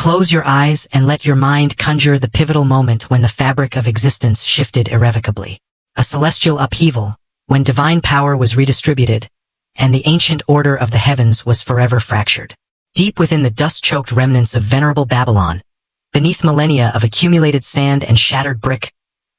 Close your eyes and let your mind conjure the pivotal moment when the fabric of existence shifted irrevocably. A celestial upheaval, when divine power was redistributed, and the ancient order of the heavens was forever fractured. Deep within the dust-choked remnants of venerable Babylon, beneath millennia of accumulated sand and shattered brick,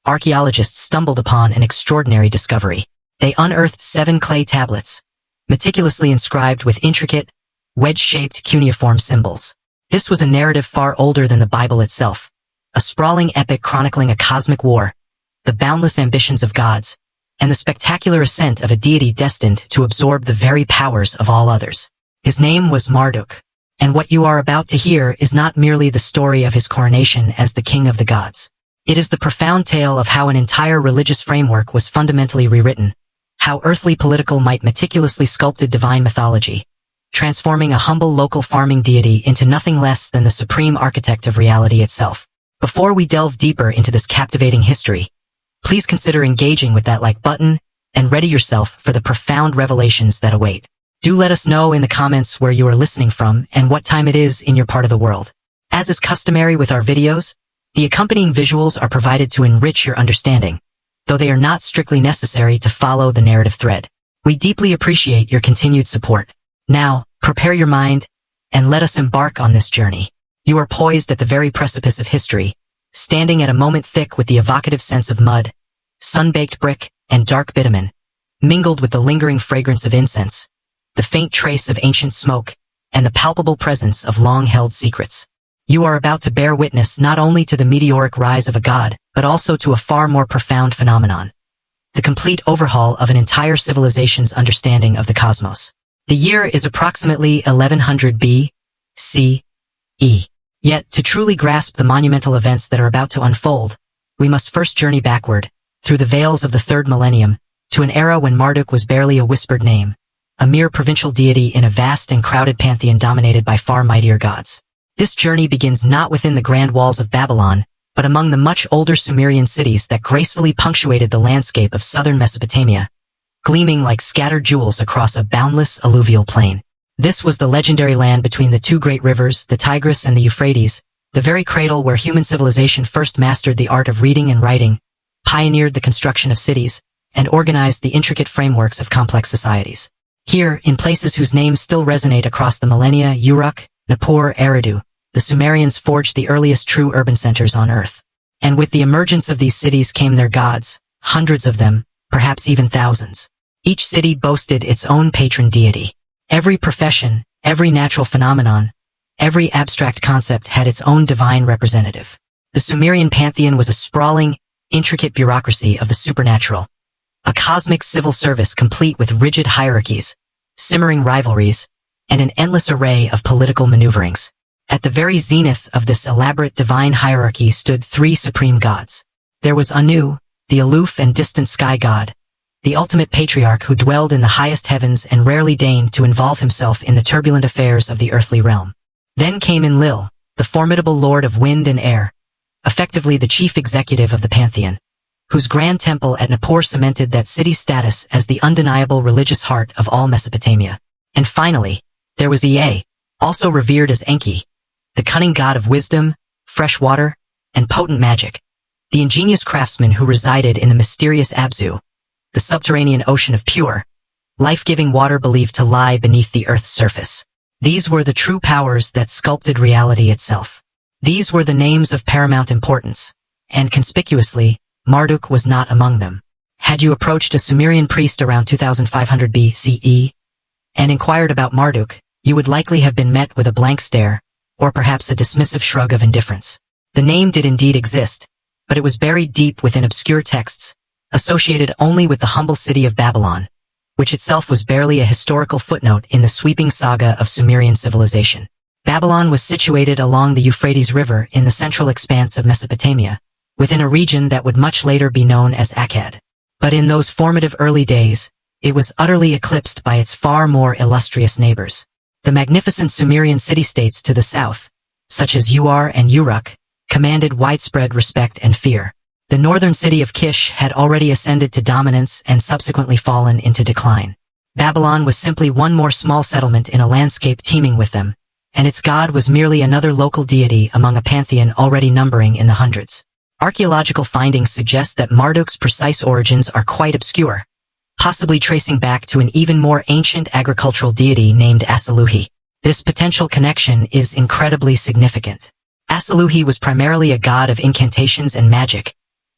archaeologists stumbled upon an extraordinary discovery. They unearthed 7 clay tablets, meticulously inscribed with intricate, wedge-shaped cuneiform symbols. This was a narrative far older than the Bible itself, a sprawling epic chronicling a cosmic war, the boundless ambitions of gods, and the spectacular ascent of a deity destined to absorb the very powers of all others. His name was Marduk, and what you are about to hear is not merely the story of his coronation as the king of the gods. It is the profound tale of how an entire religious framework was fundamentally rewritten, how earthly political might meticulously sculpted divine mythology, transforming a humble local farming deity into nothing less than the supreme architect of reality itself. Before we delve deeper into this captivating history, please consider engaging with that like button and ready yourself for the profound revelations that await. Do let us know in the comments where you are listening from and what time it is in your part of the world. As is customary with our videos, the accompanying visuals are provided to enrich your understanding, though they are not strictly necessary to follow the narrative thread. We deeply appreciate your continued support. Now, prepare your mind, and let us embark on this journey. You are poised at the very precipice of history, standing at a moment thick with the evocative sense of mud, sun-baked brick, and dark bitumen, mingled with the lingering fragrance of incense, the faint trace of ancient smoke, and the palpable presence of long-held secrets. You are about to bear witness not only to the meteoric rise of a god, but also to a far more profound phenomenon: the complete overhaul of an entire civilization's understanding of the cosmos. The year is approximately 1100 B.C.E. Yet, to truly grasp the monumental events that are about to unfold, we must first journey backward, through the veils of the third millennium, to an era when Marduk was barely a whispered name, a mere provincial deity in a vast and crowded pantheon dominated by far mightier gods. This journey begins not within the grand walls of Babylon, but among the much older Sumerian cities that gracefully punctuated the landscape of southern Mesopotamia, gleaming like scattered jewels across a boundless alluvial plain. This was the legendary land between the 2 great rivers, the Tigris and the Euphrates, the very cradle where human civilization first mastered the art of reading and writing, pioneered the construction of cities, and organized the intricate frameworks of complex societies. Here, in places whose names still resonate across the millennia, Uruk, Nippur, Eridu, the Sumerians forged the earliest true urban centers on Earth. And with the emergence of these cities came their gods, hundreds of them, perhaps even thousands. Each city boasted its own patron deity. Every profession, every natural phenomenon, every abstract concept had its own divine representative. The Sumerian pantheon was a sprawling, intricate bureaucracy of the supernatural, a cosmic civil service complete with rigid hierarchies, simmering rivalries, and an endless array of political maneuverings. At the very zenith of this elaborate divine hierarchy stood 3 supreme gods. There was Anu, the aloof and distant sky god, the ultimate patriarch who dwelled in the highest heavens and rarely deigned to involve himself in the turbulent affairs of the earthly realm. Then came Enlil, the formidable lord of wind and air, effectively the chief executive of the pantheon, whose grand temple at Nippur cemented that city's status as the undeniable religious heart of all Mesopotamia. And finally, there was Ea, also revered as Enki, the cunning god of wisdom, fresh water, and potent magic, the ingenious craftsman who resided in the mysterious Abzu, the subterranean ocean of pure, life-giving water believed to lie beneath the Earth's surface. These were the true powers that sculpted reality itself. These were the names of paramount importance, and conspicuously, Marduk was not among them. Had you approached a Sumerian priest around 2500 BCE and inquired about Marduk, you would likely have been met with a blank stare, or perhaps a dismissive shrug of indifference. The name did indeed exist, but it was buried deep within obscure texts, associated only with the humble city of Babylon, which itself was barely a historical footnote in the sweeping saga of Sumerian civilization. Babylon was situated along the Euphrates River in the central expanse of Mesopotamia, within a region that would much later be known as Akkad. But in those formative early days, it was utterly eclipsed by its far more illustrious neighbors. The magnificent Sumerian city-states to the south, such as Ur and Uruk, commanded widespread respect and fear. The northern city of Kish had already ascended to dominance and subsequently fallen into decline. Babylon was simply one more small settlement in a landscape teeming with them, and its god was merely another local deity among a pantheon already numbering in the hundreds. Archaeological findings suggest that Marduk's precise origins are quite obscure, possibly tracing back to an even more ancient agricultural deity named Asaluhi. This potential connection is incredibly significant. Asaluhi was primarily a god of incantations and magic,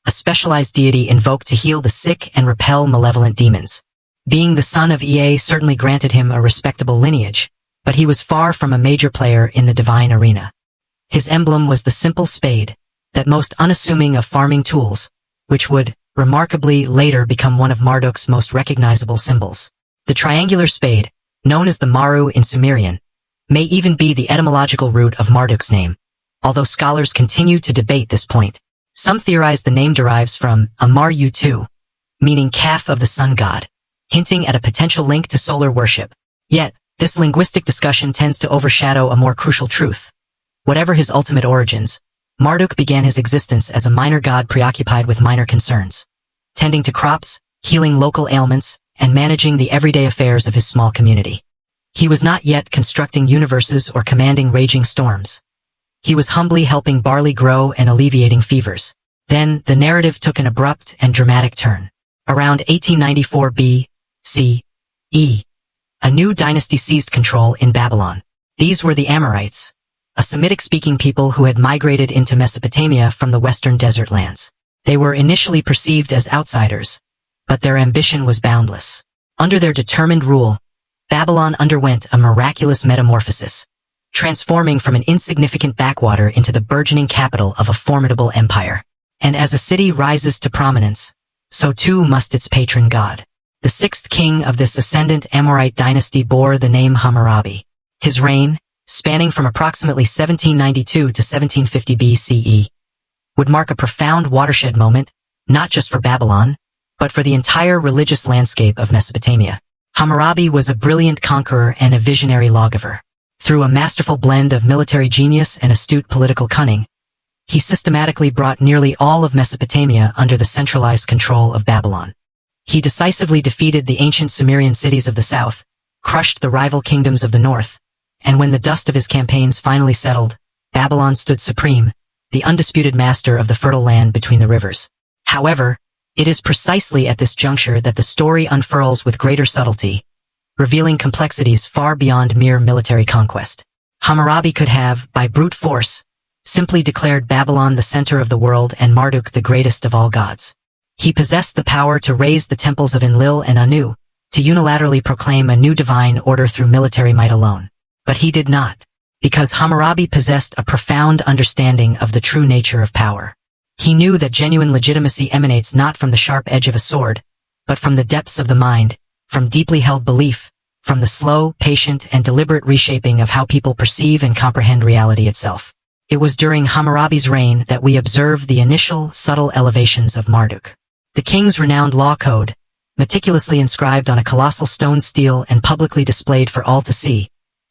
a specialized deity invoked to heal the sick and repel malevolent demons. Being the son of Ea certainly granted him a respectable lineage, but he was far from a major player in the divine arena. His emblem was the simple spade, that most unassuming of farming tools, which would, remarkably, later become one of Marduk's most recognizable symbols. The triangular spade, known as the Maru in Sumerian, may even be the etymological root of Marduk's name, although scholars continue to debate this point. Some theorize the name derives from Amaru, meaning calf of the sun god, hinting at a potential link to solar worship. Yet, this linguistic discussion tends to overshadow a more crucial truth. Whatever his ultimate origins, Marduk began his existence as a minor god preoccupied with minor concerns, tending to crops, healing local ailments, and managing the everyday affairs of his small community. He was not yet constructing universes or commanding raging storms. He was humbly helping barley grow and alleviating fevers. Then, the narrative took an abrupt and dramatic turn. Around 1894 B.C.E., a new dynasty seized control in Babylon. These were the Amorites, a Semitic-speaking people who had migrated into Mesopotamia from the western desert lands. They were initially perceived as outsiders, but their ambition was boundless. Under their determined rule, Babylon underwent a miraculous metamorphosis, transforming from an insignificant backwater into the burgeoning capital of a formidable empire. And as a city rises to prominence, so too must its patron god. The sixth king of this ascendant Amorite dynasty bore the name Hammurabi. His reign, spanning from approximately 1792 to 1750 BCE, would mark a profound watershed moment, not just for Babylon, but for the entire religious landscape of Mesopotamia. Hammurabi was a brilliant conqueror and a visionary lawgiver. Through a masterful blend of military genius and astute political cunning, he systematically brought nearly all of Mesopotamia under the centralized control of Babylon. He decisively defeated the ancient Sumerian cities of the south, crushed the rival kingdoms of the north, and when the dust of his campaigns finally settled, Babylon stood supreme, the undisputed master of the fertile land between the rivers. However, it is precisely at this juncture that the story unfurls with greater subtlety, revealing complexities far beyond mere military conquest. Hammurabi could have, by brute force, simply declared Babylon the center of the world and Marduk the greatest of all gods. He possessed the power to raise the temples of Enlil and Anu, to unilaterally proclaim a new divine order through military might alone. But he did not, because Hammurabi possessed a profound understanding of the true nature of power. He knew that genuine legitimacy emanates not from the sharp edge of a sword, but from the depths of the mind, from deeply held belief, from the slow, patient, and deliberate reshaping of how people perceive and comprehend reality itself. It was during Hammurabi's reign that we observe the initial, subtle elevations of Marduk. The king's renowned law code, meticulously inscribed on a colossal stone stele and publicly displayed for all to see,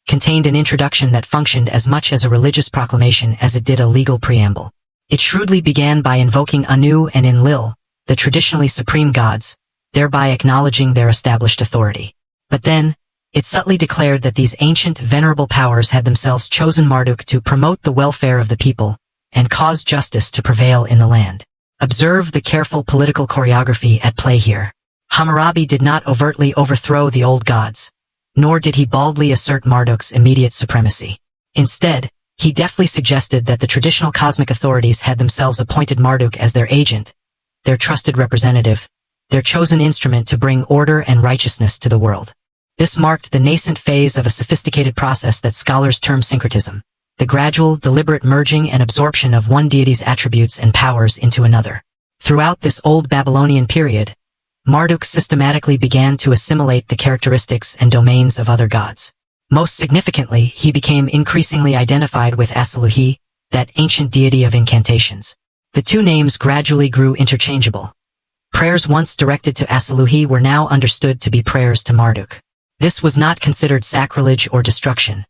contained an introduction that functioned as much as a religious proclamation as it did a legal preamble. It shrewdly began by invoking Anu and Enlil, the traditionally supreme gods, thereby acknowledging their established authority. But then, it subtly declared that these ancient, venerable powers had themselves chosen Marduk to promote the welfare of the people and cause justice to prevail in the land. Observe the careful political choreography at play here. Hammurabi did not overtly overthrow the old gods, nor did he baldly assert Marduk's immediate supremacy. Instead, he deftly suggested that the traditional cosmic authorities had themselves appointed Marduk as their agent, their trusted representative, their chosen instrument to bring order and righteousness to the world. This marked the nascent phase of a sophisticated process that scholars term syncretism, the gradual, deliberate merging and absorption of one deity's attributes and powers into another. Throughout this old Babylonian period, Marduk systematically began to assimilate the characteristics and domains of other gods. Most significantly, he became increasingly identified with Asaluhi, that ancient deity of incantations. The two names gradually grew interchangeable. Prayers once directed to Asaluhi were now understood to be prayers to Marduk. This was not considered sacrilege or destruction.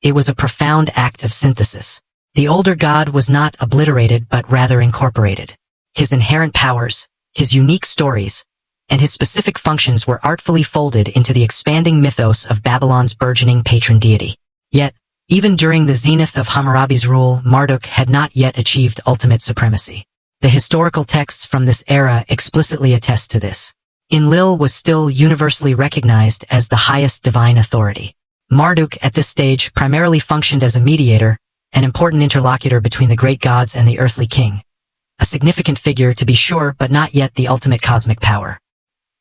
It was a profound act of synthesis. The older god was not obliterated but rather incorporated. His inherent powers, his unique stories, and his specific functions were artfully folded into the expanding mythos of Babylon's burgeoning patron deity. Yet, Even during the zenith of Hammurabi's rule, Marduk had not yet achieved ultimate supremacy. The historical texts from this era explicitly attest to this. Enlil was still universally recognized as the highest divine authority. Marduk at this stage primarily functioned as a mediator, an important interlocutor between the great gods and the earthly king. A significant figure to be sure, but not yet the ultimate cosmic power.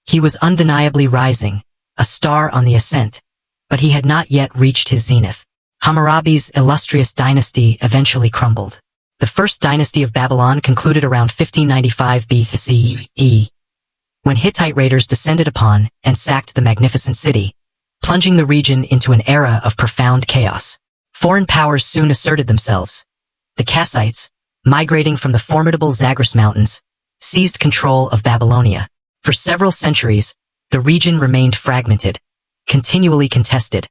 He was undeniably rising, a star on the ascent, but he had not yet reached his zenith. Hammurabi's illustrious dynasty eventually crumbled. The first dynasty of Babylon concluded around 1595 BCE, when Hittite raiders descended upon and sacked the magnificent city, plunging the region into an era of profound chaos. Foreign powers soon asserted themselves. The Kassites, migrating from the formidable Zagros Mountains, seized control of Babylonia. For several centuries, the region remained fragmented, continually contested,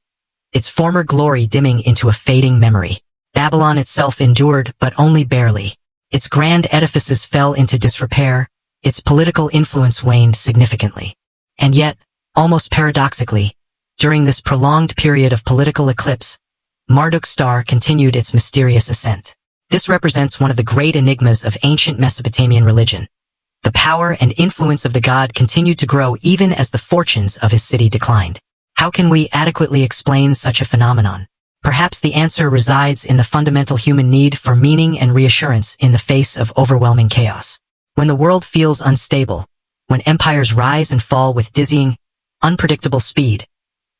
its former glory dimming into a fading memory. Babylon itself endured, but only barely. Its grand edifices fell into disrepair, its political influence waned significantly. And yet, almost paradoxically, during this prolonged period of political eclipse, Marduk's star continued its mysterious ascent. This represents one of the great enigmas of ancient Mesopotamian religion. The power and influence of the god continued to grow even as the fortunes of his city declined. How can we adequately explain such a phenomenon? Perhaps the answer resides in the fundamental human need for meaning and reassurance in the face of overwhelming chaos. When the world feels unstable, when empires rise and fall with dizzying, unpredictable speed,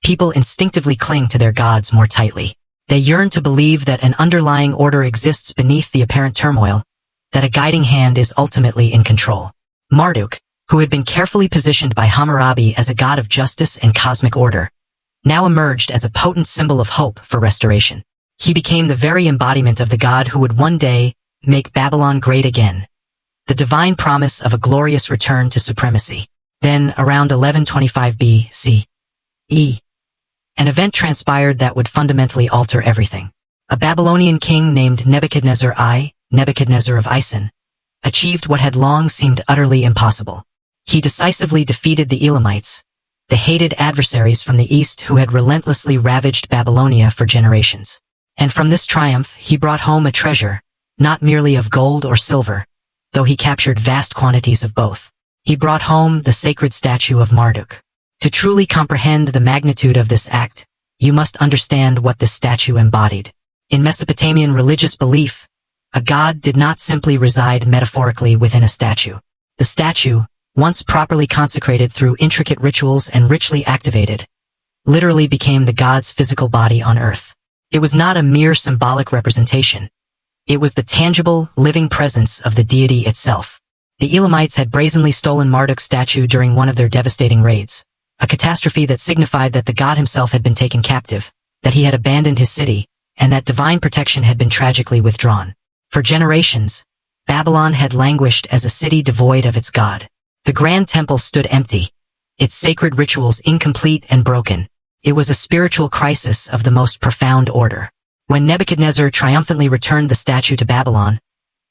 people instinctively cling to their gods more tightly. They yearn to believe that an underlying order exists beneath the apparent turmoil, that a guiding hand is ultimately in control. Marduk, who had been carefully positioned by Hammurabi as a god of justice and cosmic order, now emerged as a potent symbol of hope for restoration. He became the very embodiment of the god who would one day make Babylon great again. The divine promise of a glorious return to supremacy. Then, around 1125 BCE, an event transpired that would fundamentally alter everything. A Babylonian king named Nebuchadnezzar I, Nebuchadnezzar of Isin, achieved what had long seemed utterly impossible. He decisively defeated the Elamites, the hated adversaries from the east who had relentlessly ravaged Babylonia for generations. And from this triumph he brought home a treasure, not merely of gold or silver, though he captured vast quantities of both. He brought home the sacred statue of Marduk. To truly comprehend the magnitude of this act, you must understand what this statue embodied. In Mesopotamian religious belief, a god did not simply reside metaphorically within a statue. The statue, once properly consecrated through intricate rituals and richly activated, literally became the god's physical body on earth. It was not a mere symbolic representation. It was the tangible, living presence of the deity itself. The Elamites had brazenly stolen Marduk's statue during one of their devastating raids, a catastrophe that signified that the god himself had been taken captive, that he had abandoned his city, and that divine protection had been tragically withdrawn. For generations, Babylon had languished as a city devoid of its god. The grand temple stood empty, its sacred rituals incomplete and broken. It was a spiritual crisis of the most profound order. When Nebuchadnezzar triumphantly returned the statue to Babylon,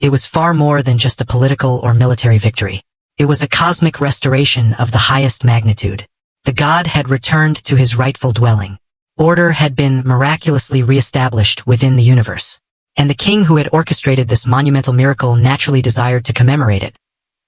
it was far more than just a political or military victory. It was a cosmic restoration of the highest magnitude. The god had returned to his rightful dwelling. Order had been miraculously reestablished within the universe. And the king who had orchestrated this monumental miracle naturally desired to commemorate it,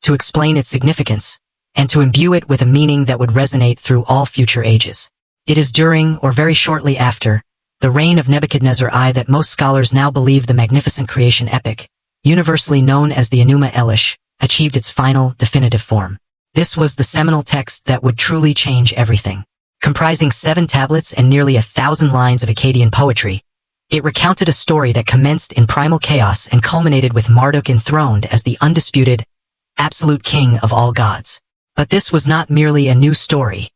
to explain its significance, and to imbue it with a meaning that would resonate through all future ages. It is during, or very shortly after, the reign of Nebuchadnezzar I that most scholars now believe the magnificent creation epic, universally known as the Enuma Elish, achieved its final, definitive form. This was the seminal text that would truly change everything. Comprising 7 tablets and nearly 1,000 lines of Akkadian poetry, it recounted a story that commenced in primal chaos and culminated with Marduk enthroned as the undisputed, absolute king of all gods. But this was not merely a new story.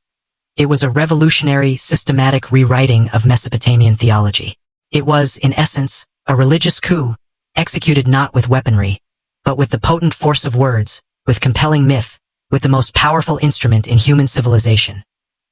It was a revolutionary, systematic rewriting of Mesopotamian theology. It was, in essence, a religious coup, executed not with weaponry, but with the potent force of words, with compelling myth, with the most powerful instrument in human civilization,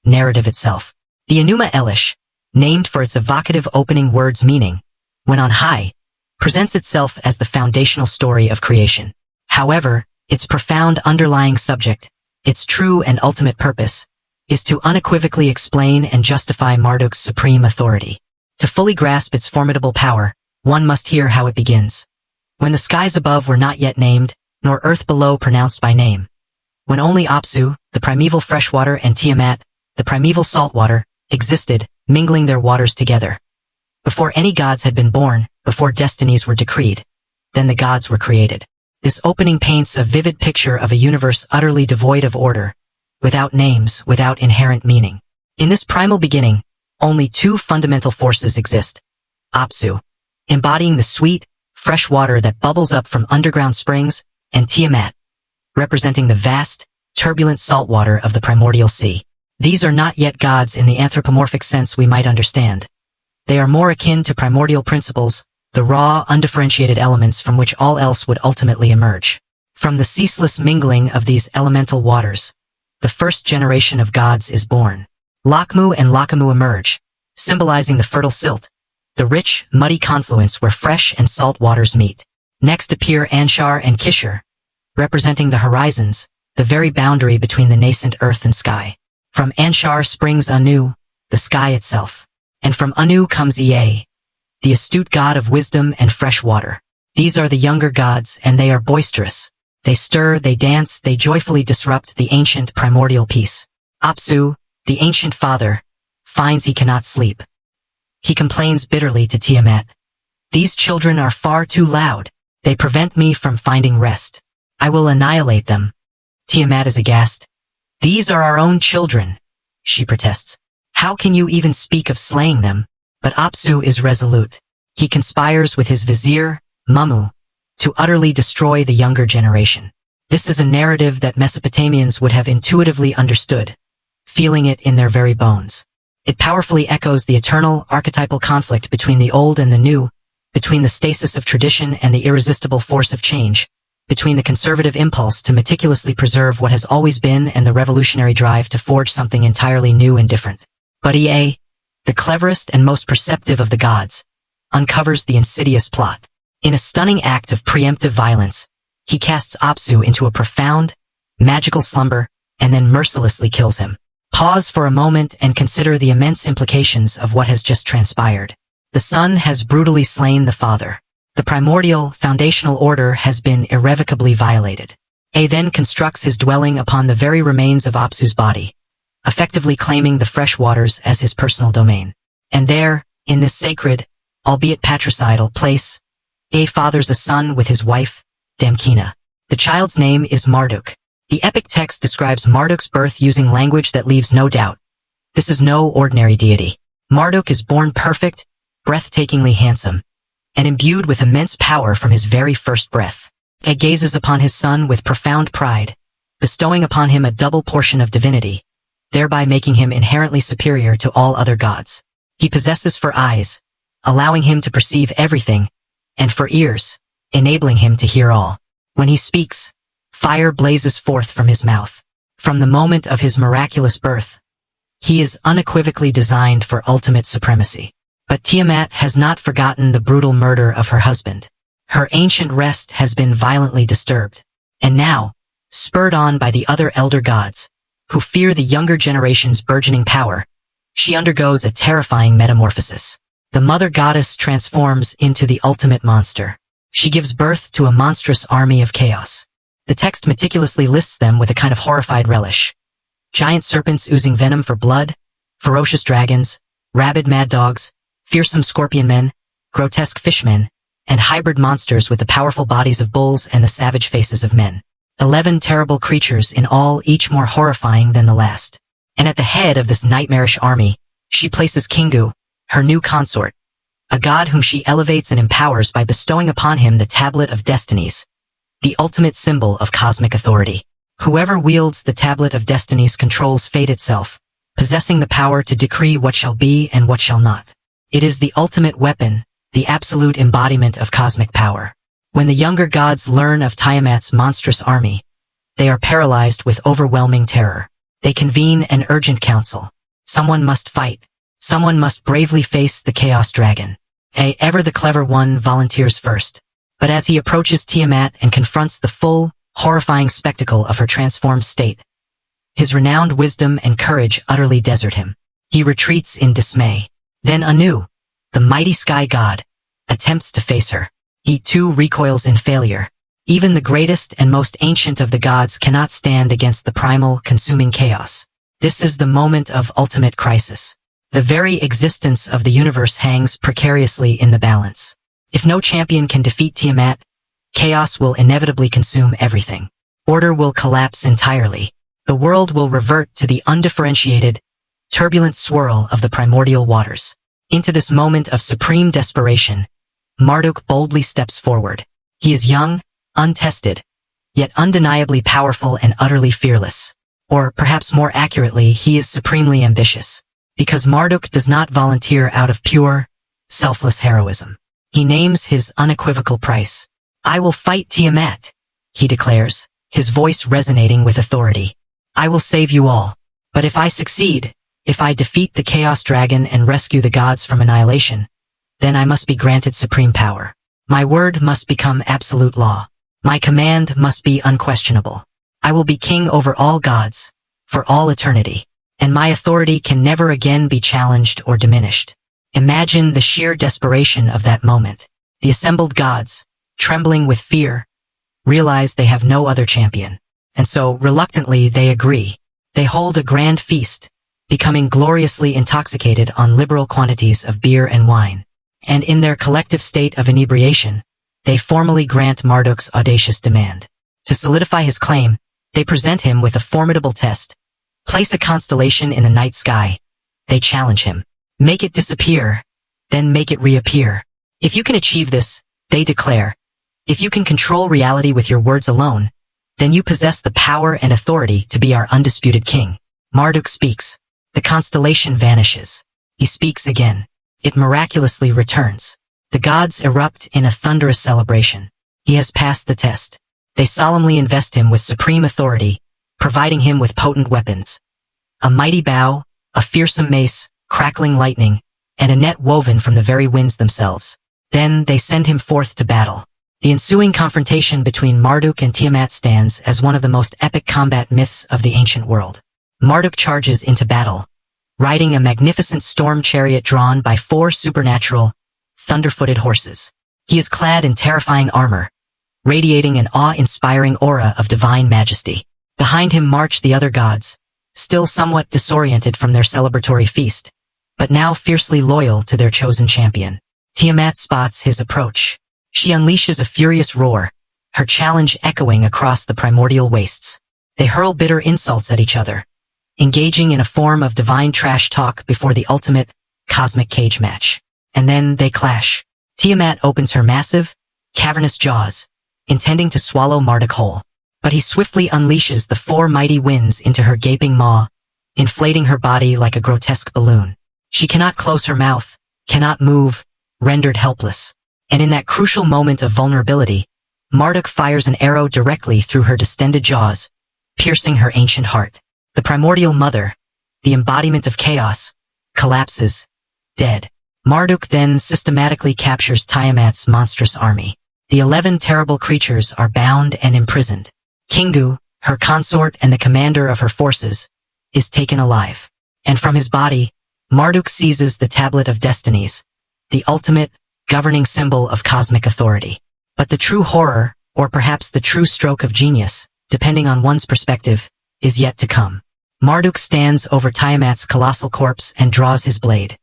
narrative itself. The Enuma Elish, named for its evocative opening words meaning, when on high, presents itself as the foundational story of creation. However, its profound underlying subject, its true and ultimate purpose, is to unequivocally explain and justify Marduk's supreme authority. To fully grasp its formidable power, one must hear how it begins. When the skies above were not yet named, nor earth below pronounced by name. When only Apsu, the primeval freshwater, and Tiamat, the primeval saltwater, existed, mingling their waters together. Before any gods had been born, before destinies were decreed, then the gods were created. This opening paints a vivid picture of a universe utterly devoid of order, without names, without inherent meaning. In this primal beginning, only two fundamental forces exist. Apsu, embodying the sweet, fresh water that bubbles up from underground springs, and Tiamat, representing the vast, turbulent saltwater of the primordial sea. These are not yet gods in the anthropomorphic sense we might understand. They are more akin to primordial principles, the raw, undifferentiated elements from which all else would ultimately emerge. From the ceaseless mingling of these elemental waters, the first generation of gods is born. Lakmu and Lakamu emerge, symbolizing the fertile silt, the rich, muddy confluence where fresh and salt waters meet. Next appear Anshar and Kishar, representing the horizons, the very boundary between the nascent earth and sky. From Anshar springs Anu, the sky itself. And from Anu comes Ea, the astute god of wisdom and fresh water. These are the younger gods, and they are boisterous. They stir, they dance, they joyfully disrupt the ancient primordial peace. Apsu, the ancient father, finds he cannot sleep. He complains bitterly to Tiamat. These children are far too loud. They prevent me from finding rest. I will annihilate them. Tiamat is aghast. These are our own children, she protests. How can you even speak of slaying them? But Apsu is resolute. He conspires with his vizier, Mummu, to utterly destroy the younger generation. This is a narrative that Mesopotamians would have intuitively understood, feeling it in their very bones. It powerfully echoes the eternal, archetypal conflict between the old and the new, between the stasis of tradition and the irresistible force of change, between the conservative impulse to meticulously preserve what has always been and the revolutionary drive to forge something entirely new and different. But Ea, the cleverest and most perceptive of the gods, uncovers the insidious plot. In a stunning act of preemptive violence, he casts Apsu into a profound, magical slumber and then mercilessly kills him. Pause for a moment and consider the immense implications of what has just transpired. The son has brutally slain the father. The primordial, foundational order has been irrevocably violated. Ea then constructs his dwelling upon the very remains of Apsu's body, effectively claiming the fresh waters as his personal domain. And there, in this sacred, albeit patricidal, place, Ea fathers a son with his wife, Damkina. The child's name is Marduk. The epic text describes Marduk's birth using language that leaves no doubt. This is no ordinary deity. Marduk is born perfect, breathtakingly handsome, and imbued with immense power from his very first breath. Ea gazes upon his son with profound pride, bestowing upon him a double portion of divinity, thereby making him inherently superior to all other gods. He possesses for eyes, allowing him to perceive everything, and for ears, enabling him to hear all. When he speaks, fire blazes forth from his mouth. From the moment of his miraculous birth, he is unequivocally designed for ultimate supremacy. But Tiamat has not forgotten the brutal murder of her husband. Her ancient rest has been violently disturbed. And now, spurred on by the other elder gods, who fear the younger generation's burgeoning power, she undergoes a terrifying metamorphosis. The mother goddess transforms into the ultimate monster. She gives birth to a monstrous army of chaos. The text meticulously lists them with a kind of horrified relish. Giant serpents oozing venom for blood, ferocious dragons, rabid mad dogs, fearsome scorpion men, grotesque fishmen, and hybrid monsters with the powerful bodies of bulls and the savage faces of men. 11 terrible creatures in all, each more horrifying than the last. And at the head of this nightmarish army, she places Kingu, her new consort, a god whom she elevates and empowers by bestowing upon him the Tablet of Destinies, the ultimate symbol of cosmic authority. Whoever wields the Tablet of Destinies controls fate itself, possessing the power to decree what shall be and what shall not. It is the ultimate weapon, the absolute embodiment of cosmic power. When the younger gods learn of Tiamat's monstrous army, they are paralyzed with overwhelming terror. They convene an urgent council. Someone must fight. Someone must bravely face the Chaos Dragon. Ever the clever one volunteers first. But as he approaches Tiamat and confronts the full, horrifying spectacle of her transformed state, his renowned wisdom and courage utterly desert him. He retreats in dismay. Then Anu, the mighty sky god, attempts to face her. He too recoils in failure. Even the greatest and most ancient of the gods cannot stand against the primal, consuming chaos. This is the moment of ultimate crisis. The very existence of the universe hangs precariously in the balance. If no champion can defeat Tiamat, chaos will inevitably consume everything. Order will collapse entirely. The world will revert to the undifferentiated, turbulent swirl of the primordial waters. Into this moment of supreme desperation, Marduk boldly steps forward. He is young, untested, yet undeniably powerful and utterly fearless. Or perhaps more accurately, he is supremely ambitious. Because Marduk does not volunteer out of pure, selfless heroism. He names his unequivocal price. "I will fight Tiamat," he declares, his voice resonating with authority. "I will save you all. But if I succeed, if I defeat the Chaos Dragon and rescue the gods from annihilation, then I must be granted supreme power. My word must become absolute law. My command must be unquestionable. I will be king over all gods, for all eternity, and my authority can never again be challenged or diminished." Imagine the sheer desperation of that moment. The assembled gods, trembling with fear, realize they have no other champion. And so, reluctantly, they agree. They hold a grand feast, becoming gloriously intoxicated on liberal quantities of beer and wine. And in their collective state of inebriation, they formally grant Marduk's audacious demand. To solidify his claim, they present him with a formidable test. Place a constellation in the night sky. They challenge him. Make it disappear, then make it reappear. If you can achieve this, they declare, if you can control reality with your words alone, then you possess the power and authority to be our undisputed king. Marduk speaks. The constellation vanishes. He speaks again. It miraculously returns. The gods erupt in a thunderous celebration. He has passed the test. They solemnly invest him with supreme authority, providing him with potent weapons. A mighty bow, a fearsome mace, crackling lightning, and a net woven from the very winds themselves. Then they send him forth to battle. The ensuing confrontation between Marduk and Tiamat stands as one of the most epic combat myths of the ancient world. Marduk charges into battle, riding a magnificent storm chariot drawn by 4 supernatural, thunder-footed horses. He is clad in terrifying armor, radiating an awe-inspiring aura of divine majesty. Behind him march the other gods, still somewhat disoriented from their celebratory feast, but now fiercely loyal to their chosen champion. Tiamat spots his approach. She unleashes a furious roar, her challenge echoing across the primordial wastes. They hurl bitter insults at each other, engaging in a form of divine trash talk before the ultimate cosmic cage match. And then they clash. Tiamat opens her massive, cavernous jaws, intending to swallow Marduk whole. But he swiftly unleashes the 4 mighty winds into her gaping maw, inflating her body like a grotesque balloon. She cannot close her mouth, cannot move, rendered helpless. And in that crucial moment of vulnerability, Marduk fires an arrow directly through her distended jaws, piercing her ancient heart. The primordial mother, the embodiment of chaos, collapses, dead. Marduk then systematically captures Tiamat's monstrous army. The 11 terrible creatures are bound and imprisoned. Kingu, her consort and the commander of her forces, is taken alive. And from his body, Marduk seizes the Tablet of Destinies, the ultimate, governing symbol of cosmic authority. But the true horror, or perhaps the true stroke of genius, depending on one's perspective, is yet to come. Marduk stands over Tiamat's colossal corpse and draws his blade.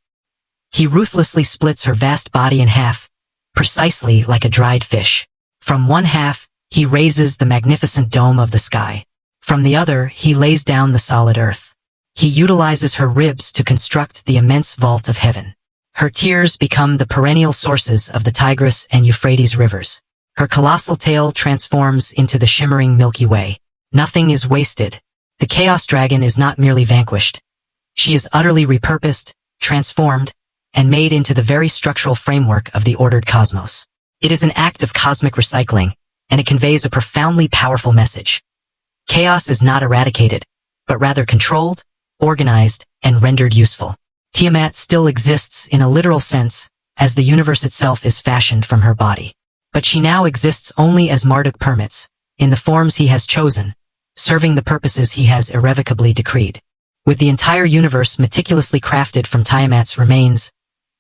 He ruthlessly splits her vast body in half, precisely like a dried fish. From one half, he raises the magnificent dome of the sky. From the other, he lays down the solid earth. He utilizes her ribs to construct the immense vault of heaven. Her tears become the perennial sources of the Tigris and Euphrates rivers. Her colossal tail transforms into the shimmering Milky Way. Nothing is wasted. The Chaos Dragon is not merely vanquished. She is utterly repurposed, transformed, and made into the very structural framework of the ordered cosmos. It is an act of cosmic recycling, and it conveys a profoundly powerful message. Chaos is not eradicated, but rather controlled, organized, and rendered useful. Tiamat still exists in a literal sense, as the universe itself is fashioned from her body. But she now exists only as Marduk permits, in the forms he has chosen, serving the purposes he has irrevocably decreed. With the entire universe meticulously crafted from Tiamat's remains,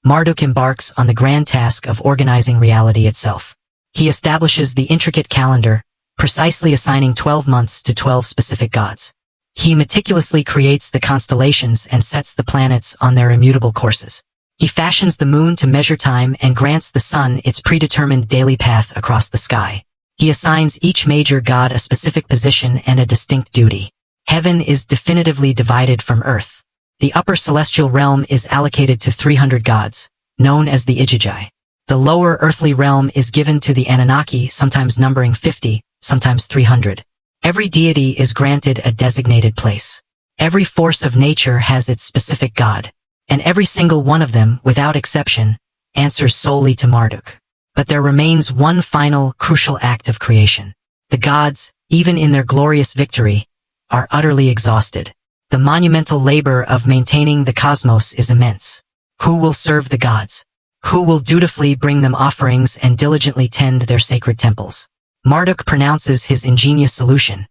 Marduk embarks on the grand task of organizing reality itself. He establishes the intricate calendar, precisely assigning 12 months to 12 specific gods. He meticulously creates the constellations and sets the planets on their immutable courses. He fashions the moon to measure time and grants the sun its predetermined daily path across the sky. He assigns each major god a specific position and a distinct duty. Heaven is definitively divided from earth. The upper celestial realm is allocated to 300 gods, known as the Igigi. The lower earthly realm is given to the Anunnaki, sometimes numbering 50, sometimes 300. Every deity is granted a designated place. Every force of nature has its specific god, and every single one of them, without exception, answers solely to Marduk. But there remains one final, crucial act of creation. The gods, even in their glorious victory, are utterly exhausted. The monumental labor of maintaining the cosmos is immense. Who will serve the gods? Who will dutifully bring them offerings and diligently tend their sacred temples? Marduk pronounces his ingenious solution.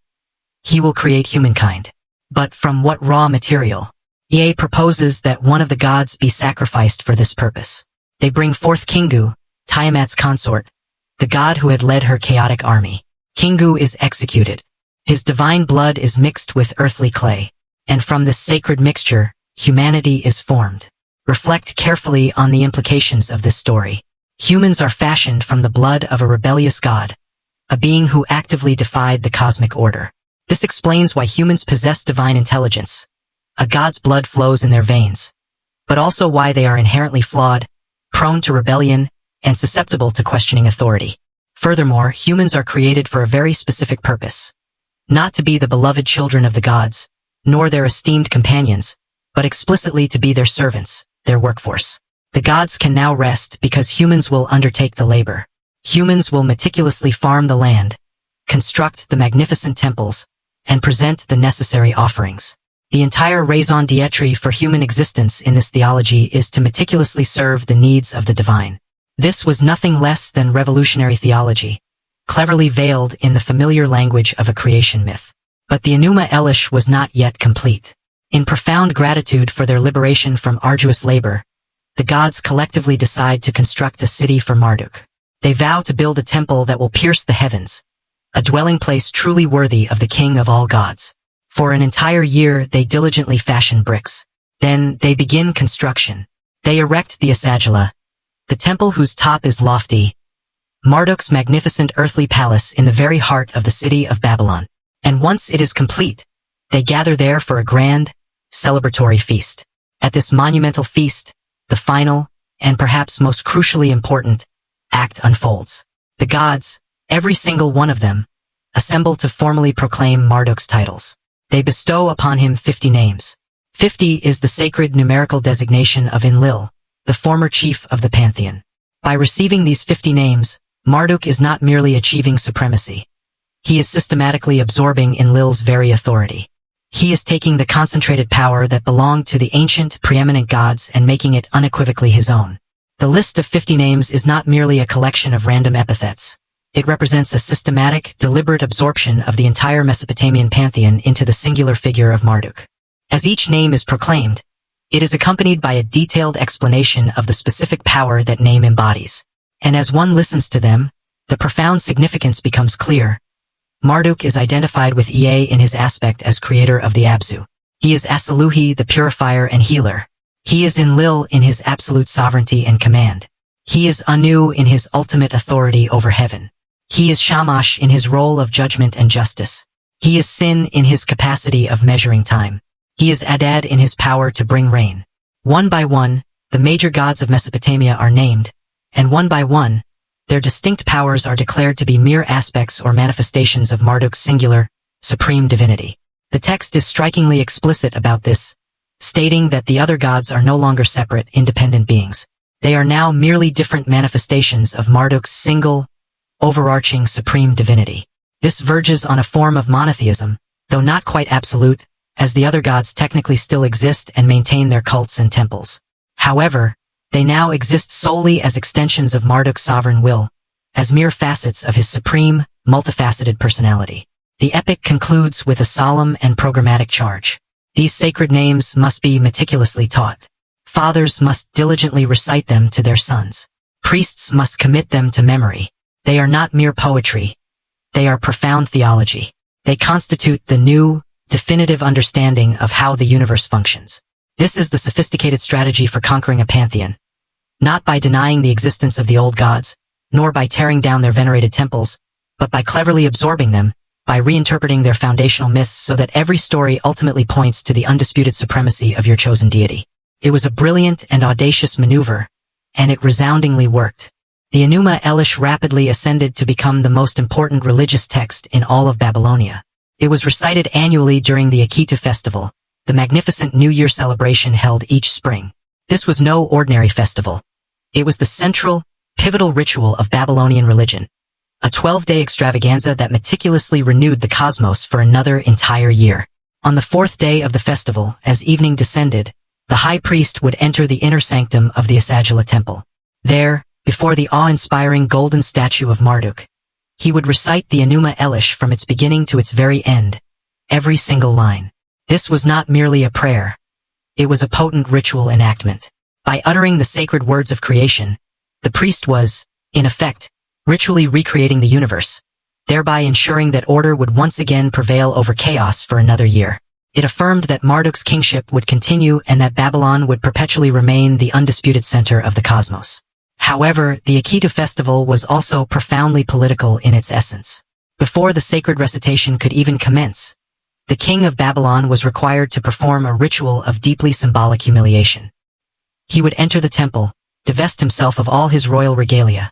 He will create humankind. But from what raw material? Ea proposes that one of the gods be sacrificed for this purpose. They bring forth Kingu, Tiamat's consort, the god who had led her chaotic army. Kingu is executed. His divine blood is mixed with earthly clay, and from this sacred mixture, humanity is formed. Reflect carefully on the implications of this story. Humans are fashioned from the blood of a rebellious god, a being who actively defied the cosmic order. This explains why humans possess divine intelligence. A god's blood flows in their veins, but also why they are inherently flawed, prone to rebellion, and susceptible to questioning authority. Furthermore, humans are created for a very specific purpose. Not to be the beloved children of the gods, nor their esteemed companions, but explicitly to be their servants, their workforce. The gods can now rest because humans will undertake the labor. Humans will meticulously farm the land, construct the magnificent temples, and present the necessary offerings. The entire raison d'etre for human existence in this theology is to meticulously serve the needs of the divine. This was nothing less than revolutionary theology, cleverly veiled in the familiar language of a creation myth. But the Enuma Elish was not yet complete. In profound gratitude for their liberation from arduous labor, the gods collectively decide to construct a city for Marduk. They vow to build a temple that will pierce the heavens, a dwelling place truly worthy of the king of all gods. For an entire year they diligently fashion bricks. Then they begin construction. They erect the Asagila, the temple whose top is lofty, Marduk's magnificent earthly palace in the very heart of the city of Babylon. And once it is complete, they gather there for a grand, celebratory feast. At this monumental feast, the final, and perhaps most crucially important, act unfolds. The gods, every single one of them, assemble to formally proclaim Marduk's titles. They bestow upon him 50 names. 50 is the sacred numerical designation of Enlil, the former chief of the pantheon. By receiving these 50 names, Marduk is not merely achieving supremacy. He is systematically absorbing Enlil's very authority. He is taking the concentrated power that belonged to the ancient, preeminent gods and making it unequivocally his own. The list of 50 names is not merely a collection of random epithets. It represents a systematic, deliberate absorption of the entire Mesopotamian pantheon into the singular figure of Marduk. As each name is proclaimed, it is accompanied by a detailed explanation of the specific power that name embodies. And as one listens to them, the profound significance becomes clear. Marduk is identified with Ea in his aspect as creator of the Abzu. He is Asaluhi, the purifier and healer. He is Enlil in his absolute sovereignty and command. He is Anu in his ultimate authority over heaven. He is Shamash in his role of judgment and justice. He is Sin in his capacity of measuring time. He is Adad in his power to bring rain. One by one, the major gods of Mesopotamia are named, and one by one, their distinct powers are declared to be mere aspects or manifestations of Marduk's singular, supreme divinity. The text is strikingly explicit about this, stating that the other gods are no longer separate, independent beings. They are now merely different manifestations of Marduk's single, overarching supreme divinity. This verges on a form of monotheism, though not quite absolute, as the other gods technically still exist and maintain their cults and temples. However, they now exist solely as extensions of Marduk's sovereign will, as mere facets of his supreme, multifaceted personality. The epic concludes with a solemn and programmatic charge. These sacred names must be meticulously taught. Fathers must diligently recite them to their sons. Priests must commit them to memory. They are not mere poetry. They are profound theology. They constitute the new, definitive understanding of how the universe functions. This is the sophisticated strategy for conquering a pantheon. Not by denying the existence of the old gods, nor by tearing down their venerated temples, but by cleverly absorbing them, by reinterpreting their foundational myths so that every story ultimately points to the undisputed supremacy of your chosen deity. It was a brilliant and audacious maneuver, and it resoundingly worked. The Enuma Elish rapidly ascended to become the most important religious text in all of Babylonia. It was recited annually during the Akitu festival, the magnificent New Year celebration held each spring. This was no ordinary festival. It was the central, pivotal ritual of Babylonian religion, a 12-day extravaganza that meticulously renewed the cosmos for another entire year. On the fourth day of the festival, as evening descended, the high priest would enter the inner sanctum of the Asagila temple. There, before the awe-inspiring golden statue of Marduk, he would recite the Enuma Elish from its beginning to its very end, every single line. This was not merely a prayer. It was a potent ritual enactment. By uttering the sacred words of creation, the priest was, in effect, ritually recreating the universe, thereby ensuring that order would once again prevail over chaos for another year. It affirmed that Marduk's kingship would continue and that Babylon would perpetually remain the undisputed center of the cosmos. However, the Akitu festival was also profoundly political in its essence. Before the sacred recitation could even commence, the king of Babylon was required to perform a ritual of deeply symbolic humiliation. He would enter the temple, divest himself of all his royal regalia,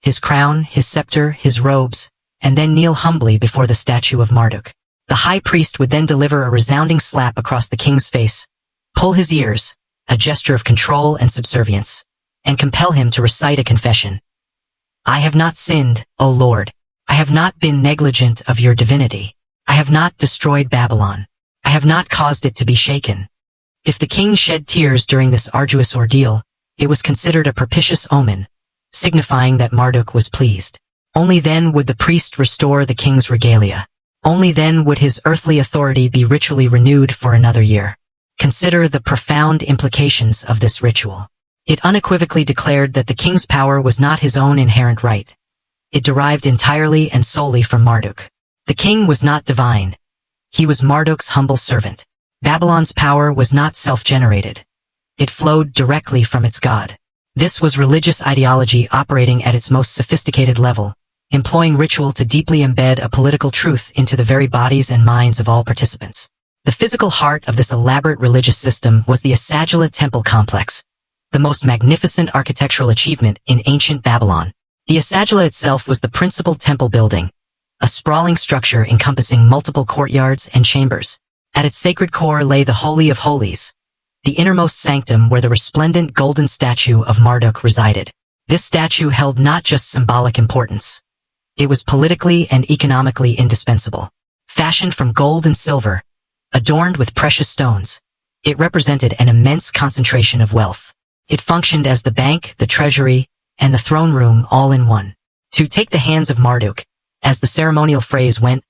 his crown, his scepter, his robes, and then kneel humbly before the statue of Marduk. The high priest would then deliver a resounding slap across the king's face, pull his ears, a gesture of control and subservience, and compel him to recite a confession. I have not sinned, O Lord. I have not been negligent of your divinity. I have not destroyed Babylon. I have not caused it to be shaken. If the king shed tears during this arduous ordeal, it was considered a propitious omen, signifying that Marduk was pleased. Only then would the priest restore the king's regalia. Only then would his earthly authority be ritually renewed for another year. Consider the profound implications of this ritual. It unequivocally declared that the king's power was not his own inherent right. It derived entirely and solely from Marduk. The king was not divine. He was Marduk's humble servant. Babylon's power was not self-generated. It flowed directly from its god. This was religious ideology operating at its most sophisticated level, employing ritual to deeply embed a political truth into the very bodies and minds of all participants. The physical heart of this elaborate religious system was the Asagila temple complex, the most magnificent architectural achievement in ancient Babylon. The Asagila itself was the principal temple building, a sprawling structure encompassing multiple courtyards and chambers. At its sacred core lay the Holy of Holies, the innermost sanctum where the resplendent golden statue of Marduk resided. This statue held not just symbolic importance. It was politically and economically indispensable. Fashioned from gold and silver, adorned with precious stones, it represented an immense concentration of wealth. It functioned as the bank, the treasury, and the throne room all in one. To take the hands of Marduk, as the ceremonial phrase went,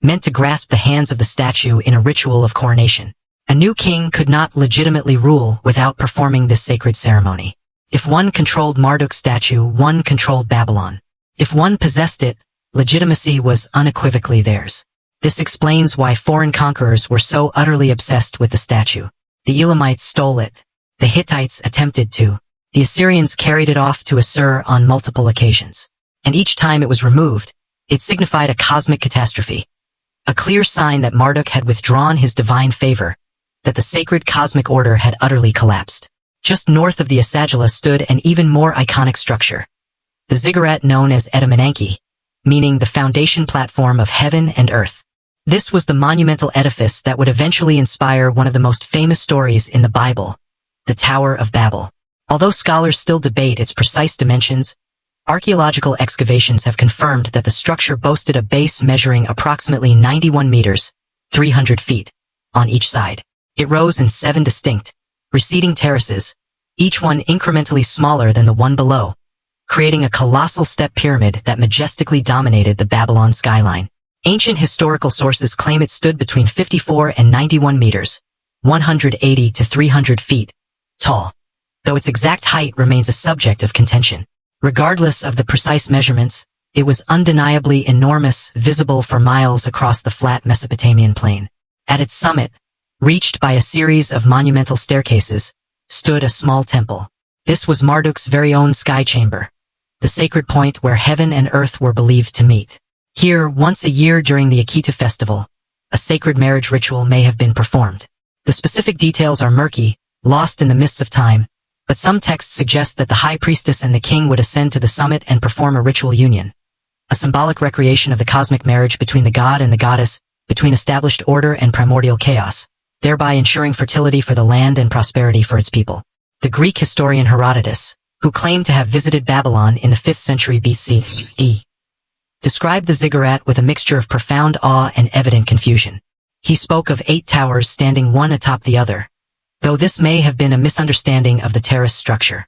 meant to grasp the hands of the statue in a ritual of coronation. A new king could not legitimately rule without performing this sacred ceremony. If one controlled Marduk's statue, one controlled Babylon. If one possessed it, legitimacy was unequivocally theirs. This explains why foreign conquerors were so utterly obsessed with the statue. The Elamites stole it. The Hittites attempted to. The Assyrians carried it off to Assur on multiple occasions. And each time it was removed, it signified a cosmic catastrophe. A clear sign that Marduk had withdrawn his divine favor, that the sacred cosmic order had utterly collapsed. Just north of the Asagila stood an even more iconic structure, the ziggurat known as Enuma, meaning the foundation platform of heaven and earth. This was the monumental edifice that would eventually inspire one of the most famous stories in the Bible, the Tower of Babel. Although scholars still debate its precise dimensions, archaeological excavations have confirmed that the structure boasted a base measuring approximately 91 meters, 300 feet, on each side. It rose in 7 distinct, receding terraces, each one incrementally smaller than the one below, creating a colossal step pyramid that majestically dominated the Babylon skyline. Ancient historical sources claim it stood between 54 and 91 meters, 180 to 300 feet, tall. though its exact height remains a subject of contention. Regardless of the precise measurements, it was undeniably enormous, visible for miles across the flat Mesopotamian plain. At its summit, reached by a series of monumental staircases, stood a small temple. This was Marduk's very own sky chamber, the sacred point where heaven and earth were believed to meet. Here, once a year during the Akitu festival, a sacred marriage ritual may have been performed. The specific details are murky, lost in the mists of time, but some texts suggest that the high priestess and the king would ascend to the summit and perform a ritual union, a symbolic recreation of the cosmic marriage between the god and the goddess, between established order and primordial chaos, thereby ensuring fertility for the land and prosperity for its people. The Greek historian Herodotus, who claimed to have visited Babylon in the 5th century BCE, described the ziggurat with a mixture of profound awe and evident confusion. He spoke of 8 towers standing one atop the other, though this may have been a misunderstanding of the terrace structure.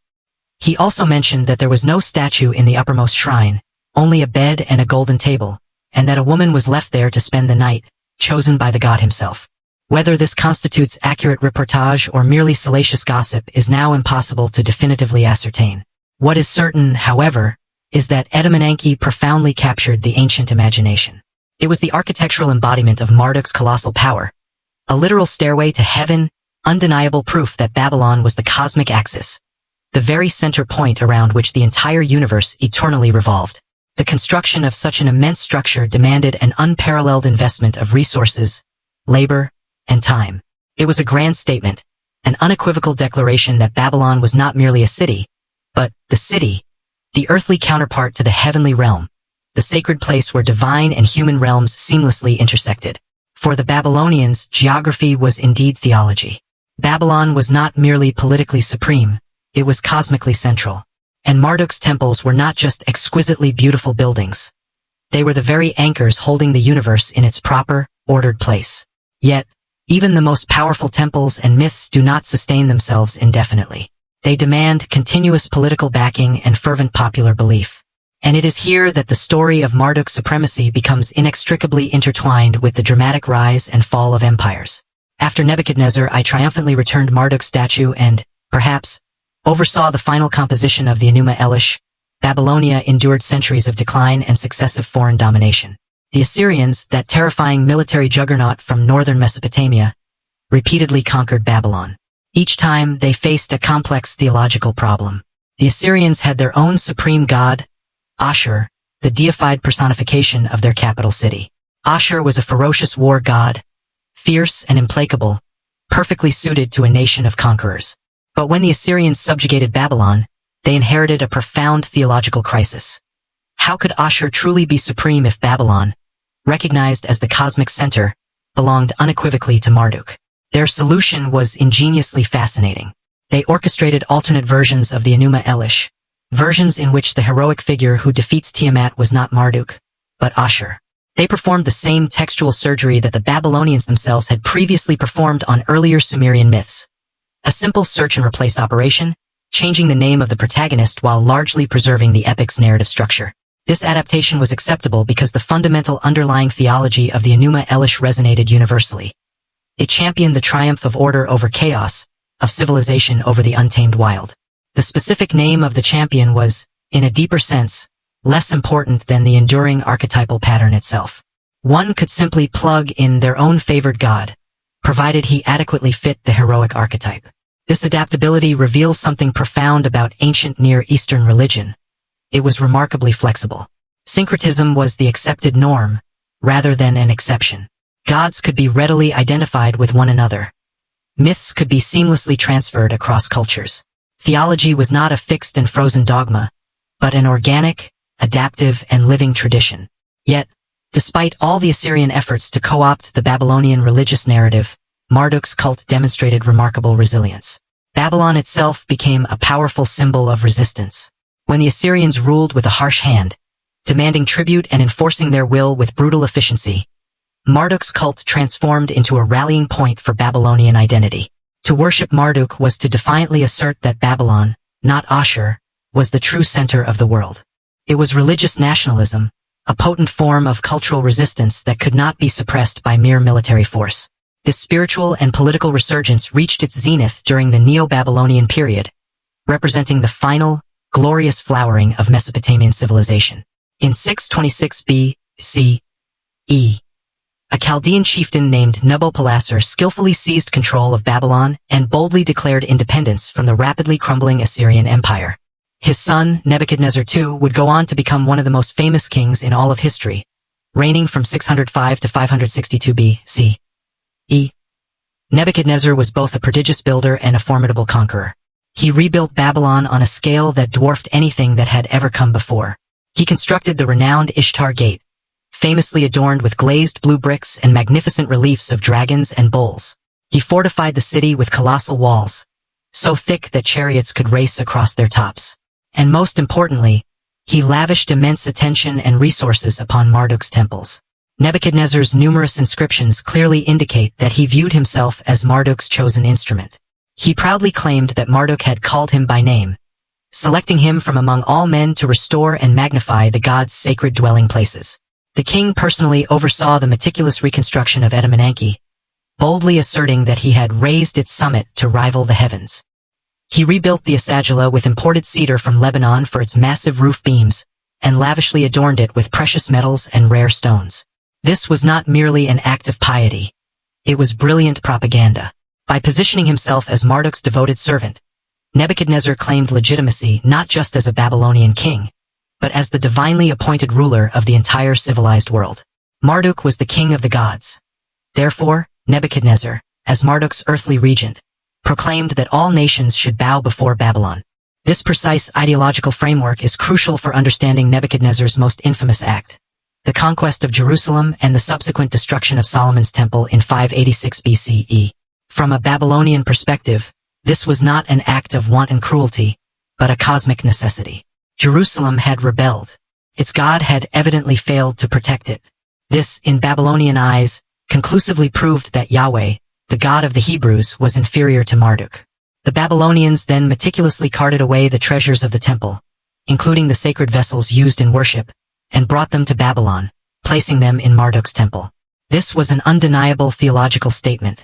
He also mentioned that there was no statue in the uppermost shrine, only a bed and a golden table, and that a woman was left there to spend the night, chosen by the god himself. Whether this constitutes accurate reportage or merely salacious gossip is now impossible to definitively ascertain. What is certain, however, is that Anunnaki profoundly captured the ancient imagination. It was the architectural embodiment of Marduk's colossal power, a literal stairway to heaven, undeniable proof that Babylon was the cosmic axis, the very center point around which the entire universe eternally revolved. The construction of such an immense structure demanded an unparalleled investment of resources, labor, and time. It was a grand statement, an unequivocal declaration that Babylon was not merely a city, but the city, the earthly counterpart to the heavenly realm, the sacred place where divine and human realms seamlessly intersected. For the Babylonians, geography was indeed theology. Babylon was not merely politically supreme, it was cosmically central. And Marduk's temples were not just exquisitely beautiful buildings. They were the very anchors holding the universe in its proper, ordered place. Yet, even the most powerful temples and myths do not sustain themselves indefinitely. They demand continuous political backing and fervent popular belief. And it is here that the story of Marduk's supremacy becomes inextricably intertwined with the dramatic rise and fall of empires. After Nebuchadnezzar, I triumphantly returned Marduk's statue and, perhaps, oversaw the final composition of the Enuma Elish. Babylonia endured centuries of decline and successive foreign domination. The Assyrians, that terrifying military juggernaut from northern Mesopotamia, repeatedly conquered Babylon. Each time, they faced a complex theological problem. The Assyrians had their own supreme god, Ashur, the deified personification of their capital city. Ashur was a ferocious war god, fierce and implacable, perfectly suited to a nation of conquerors. But when the Assyrians subjugated Babylon, they inherited a profound theological crisis. How could Ashur truly be supreme if Babylon, recognized as the cosmic center, belonged unequivocally to Marduk? Their solution was ingeniously fascinating. They orchestrated alternate versions of the Enuma Elish, versions in which the heroic figure who defeats Tiamat was not Marduk, but Ashur. They performed the same textual surgery that the Babylonians themselves had previously performed on earlier Sumerian myths. A simple search and replace operation, changing the name of the protagonist while largely preserving the epic's narrative structure. This adaptation was acceptable because the fundamental underlying theology of the Enuma Elish resonated universally. It championed the triumph of order over chaos, of civilization over the untamed wild. The specific name of the champion was, in a deeper sense, less important than the enduring archetypal pattern itself. One could simply plug in their own favored god, provided he adequately fit the heroic archetype. This adaptability reveals something profound about ancient Near Eastern religion. It was remarkably flexible. Syncretism was the accepted norm, rather than an exception. Gods could be readily identified with one another. Myths could be seamlessly transferred across cultures. Theology was not a fixed and frozen dogma, but an organic, adaptive, and living tradition. Yet, despite all the Assyrian efforts to co-opt the Babylonian religious narrative, Marduk's cult demonstrated remarkable resilience. Babylon itself became a powerful symbol of resistance. When the Assyrians ruled with a harsh hand, demanding tribute and enforcing their will with brutal efficiency, Marduk's cult transformed into a rallying point for Babylonian identity. To worship Marduk was to defiantly assert that Babylon, not Ashur, was the true center of the world. It was religious nationalism, a potent form of cultural resistance that could not be suppressed by mere military force. This spiritual and political resurgence reached its zenith during the Neo-Babylonian period, representing the final, glorious flowering of Mesopotamian civilization. In 626 B.C.E., a Chaldean chieftain named Nabopolassar skillfully seized control of Babylon and boldly declared independence from the rapidly crumbling Assyrian Empire. His son, Nebuchadnezzar II, would go on to become one of the most famous kings in all of history, reigning from 605 to 562 B.C.E. Nebuchadnezzar was both a prodigious builder and a formidable conqueror. He rebuilt Babylon on a scale that dwarfed anything that had ever come before. He constructed the renowned Ishtar Gate, famously adorned with glazed blue bricks and magnificent reliefs of dragons and bulls. He fortified the city with colossal walls, so thick that chariots could race across their tops. And most importantly, he lavished immense attention and resources upon Marduk's temples. Nebuchadnezzar's numerous inscriptions clearly indicate that he viewed himself as Marduk's chosen instrument. He proudly claimed that Marduk had called him by name, selecting him from among all men to restore and magnify the god's sacred dwelling places. The king personally oversaw the meticulous reconstruction of Enuma, boldly asserting that he had raised its summit to rival the heavens. He rebuilt the Asagila with imported cedar from Lebanon for its massive roof beams, and lavishly adorned it with precious metals and rare stones. This was not merely an act of piety. It was brilliant propaganda. By positioning himself as Marduk's devoted servant, Nebuchadnezzar claimed legitimacy not just as a Babylonian king, but as the divinely appointed ruler of the entire civilized world. Marduk was the king of the gods. Therefore, Nebuchadnezzar, as Marduk's earthly regent, proclaimed that all nations should bow before Babylon. This precise ideological framework is crucial for understanding Nebuchadnezzar's most infamous act, the conquest of Jerusalem and the subsequent destruction of Solomon's temple in 586 BCE. From a Babylonian perspective, this was not an act of wanton cruelty, but a cosmic necessity. Jerusalem had rebelled. Its God had evidently failed to protect it. This, in Babylonian eyes, conclusively proved that Yahweh, the God of the Hebrews, was inferior to Marduk. The Babylonians then meticulously carted away the treasures of the temple, including the sacred vessels used in worship, and brought them to Babylon, placing them in Marduk's temple. This was an undeniable theological statement.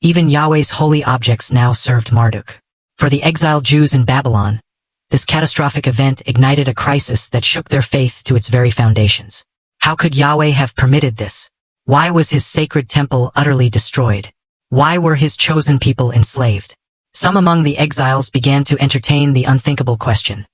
Even Yahweh's holy objects now served Marduk. For the exiled Jews in Babylon, this catastrophic event ignited a crisis that shook their faith to its very foundations. How could Yahweh have permitted this? Why was his sacred temple utterly destroyed? Why were his chosen people enslaved? Some among the exiles began to entertain the unthinkable question.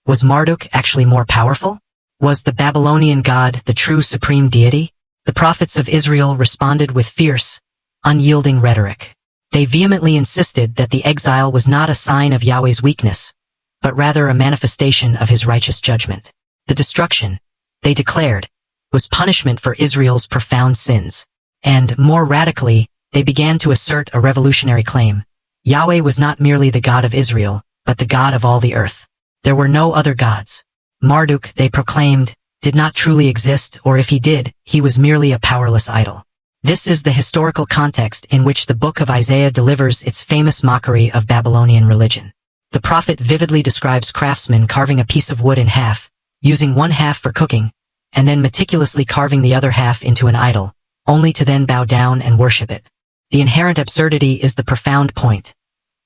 Was Marduk actually more powerful? Was the Babylonian god the true supreme deity? The prophets of Israel responded with fierce, unyielding rhetoric. They vehemently insisted that the exile was not a sign of Yahweh's weakness, but rather a manifestation of his righteous judgment. The destruction, they declared, was punishment for Israel's profound sins. And, more radically, they began to assert a revolutionary claim. Yahweh was not merely the God of Israel, but the God of all the earth. There were no other gods. Marduk, they proclaimed, did not truly exist, or if he did, he was merely a powerless idol. This is the historical context in which the book of Isaiah delivers its famous mockery of Babylonian religion. The prophet vividly describes craftsmen carving a piece of wood in half, using one half for cooking, and then meticulously carving the other half into an idol, only to then bow down and worship it. The inherent absurdity is the profound point.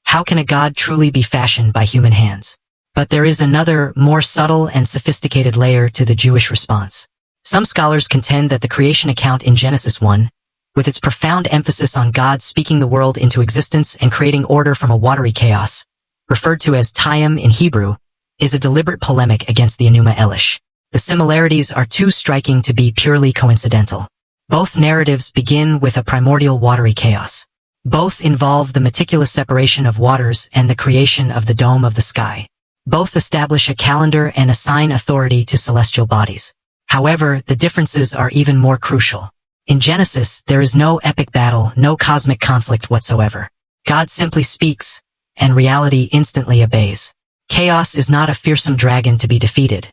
How can a god truly be fashioned by human hands? But there is another, more subtle and sophisticated layer to the Jewish response. Some scholars contend that the creation account in Genesis 1, with its profound emphasis on God speaking the world into existence and creating order from a watery chaos, referred to as Tiamat in Hebrew, is a deliberate polemic against the Enuma Elish. The similarities are too striking to be purely coincidental. Both narratives begin with a primordial watery chaos. Both involve the meticulous separation of waters and the creation of the dome of the sky. Both establish a calendar and assign authority to celestial bodies. However, the differences are even more crucial. In Genesis, there is no epic battle, no cosmic conflict whatsoever. God simply speaks, and reality instantly obeys. Chaos is not a fearsome dragon to be defeated.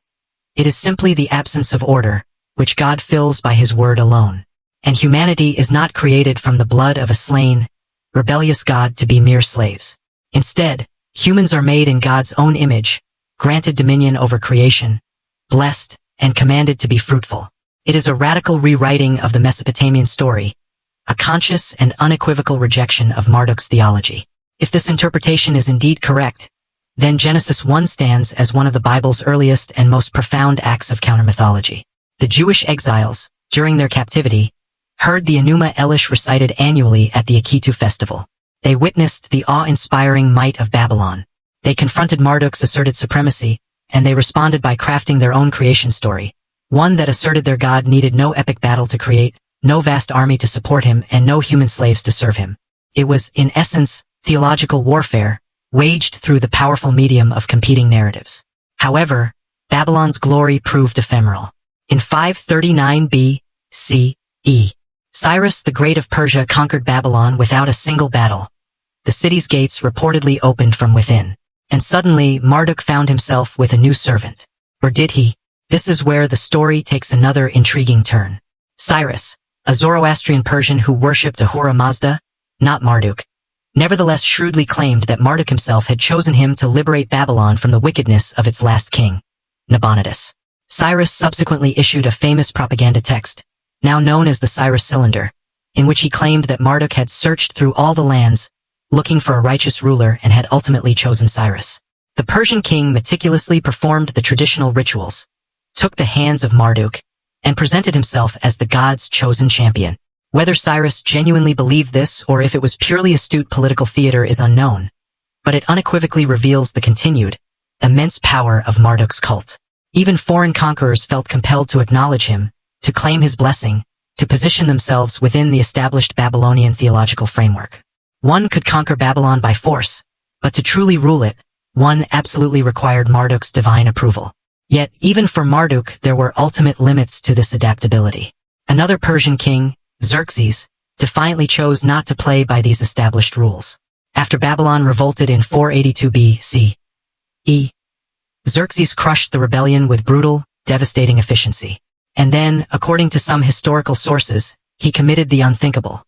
It is simply the absence of order, which God fills by his word alone. And humanity is not created from the blood of a slain, rebellious God to be mere slaves. Instead, humans are made in God's own image, granted dominion over creation, blessed, and commanded to be fruitful. It is a radical rewriting of the Mesopotamian story, a conscious and unequivocal rejection of Marduk's theology. If this interpretation is indeed correct, then Genesis 1 stands as one of the Bible's earliest and most profound acts of counter-mythology. The Jewish exiles, during their captivity, heard the Enuma Elish recited annually at the Akitu festival. They witnessed the awe-inspiring might of Babylon. They confronted Marduk's asserted supremacy, and they responded by crafting their own creation story, one that asserted their god needed no epic battle to create, no vast army to support him, and no human slaves to serve him. It was, in essence, theological warfare, waged through the powerful medium of competing narratives. However, Babylon's glory proved ephemeral. In 539 B.C.E., Cyrus the Great of Persia conquered Babylon without a single battle. The city's gates reportedly opened from within. And suddenly, Marduk found himself with a new servant. Or did he? This is where the story takes another intriguing turn. Cyrus, a Zoroastrian Persian who worshipped Ahura Mazda, not Marduk, nevertheless shrewdly claimed that Marduk himself had chosen him to liberate Babylon from the wickedness of its last king, Nabonidus. Cyrus subsequently issued a famous propaganda text, now known as the Cyrus Cylinder, in which he claimed that Marduk had searched through all the lands, looking for a righteous ruler, and had ultimately chosen Cyrus. The Persian king meticulously performed the traditional rituals, took the hands of Marduk, and presented himself as the god's chosen champion. Whether Cyrus genuinely believed this or if it was purely astute political theater is unknown, but it unequivocally reveals the continued, immense power of Marduk's cult. Even foreign conquerors felt compelled to acknowledge him, to claim his blessing, to position themselves within the established Babylonian theological framework. One could conquer Babylon by force, but to truly rule it, one absolutely required Marduk's divine approval. Yet, even for Marduk, there were ultimate limits to this adaptability. Another Persian king, Xerxes, defiantly chose not to play by these established rules. After Babylon revolted in 482 B.C.E., Xerxes crushed the rebellion with brutal, devastating efficiency. And then, according to some historical sources, he committed the unthinkable.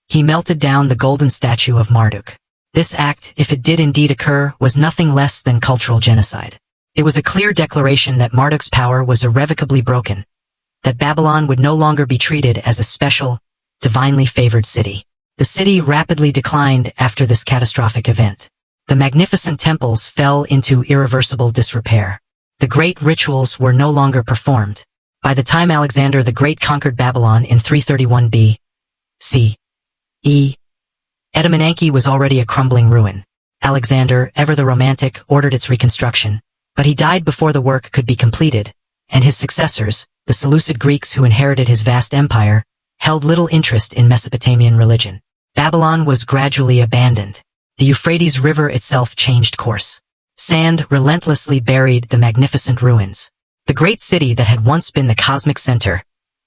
He melted down the golden statue of Marduk. This act, if it did indeed occur, was nothing less than cultural genocide. It was a clear declaration that Marduk's power was irrevocably broken, that Babylon would no longer be treated as a special, divinely favored city. The city rapidly declined after this catastrophic event. The magnificent temples fell into irreversible disrepair. The great rituals were no longer performed. By the time Alexander the Great conquered Babylon in 331 B.C.E., Anunnaki was already a crumbling ruin. Alexander, ever the romantic, ordered its reconstruction, but he died before the work could be completed, and his successors, the Seleucid Greeks who inherited his vast empire, held little interest in Mesopotamian religion. Babylon was gradually abandoned. The Euphrates River itself changed course. Sand relentlessly buried the magnificent ruins. The great city that had once been the cosmic center,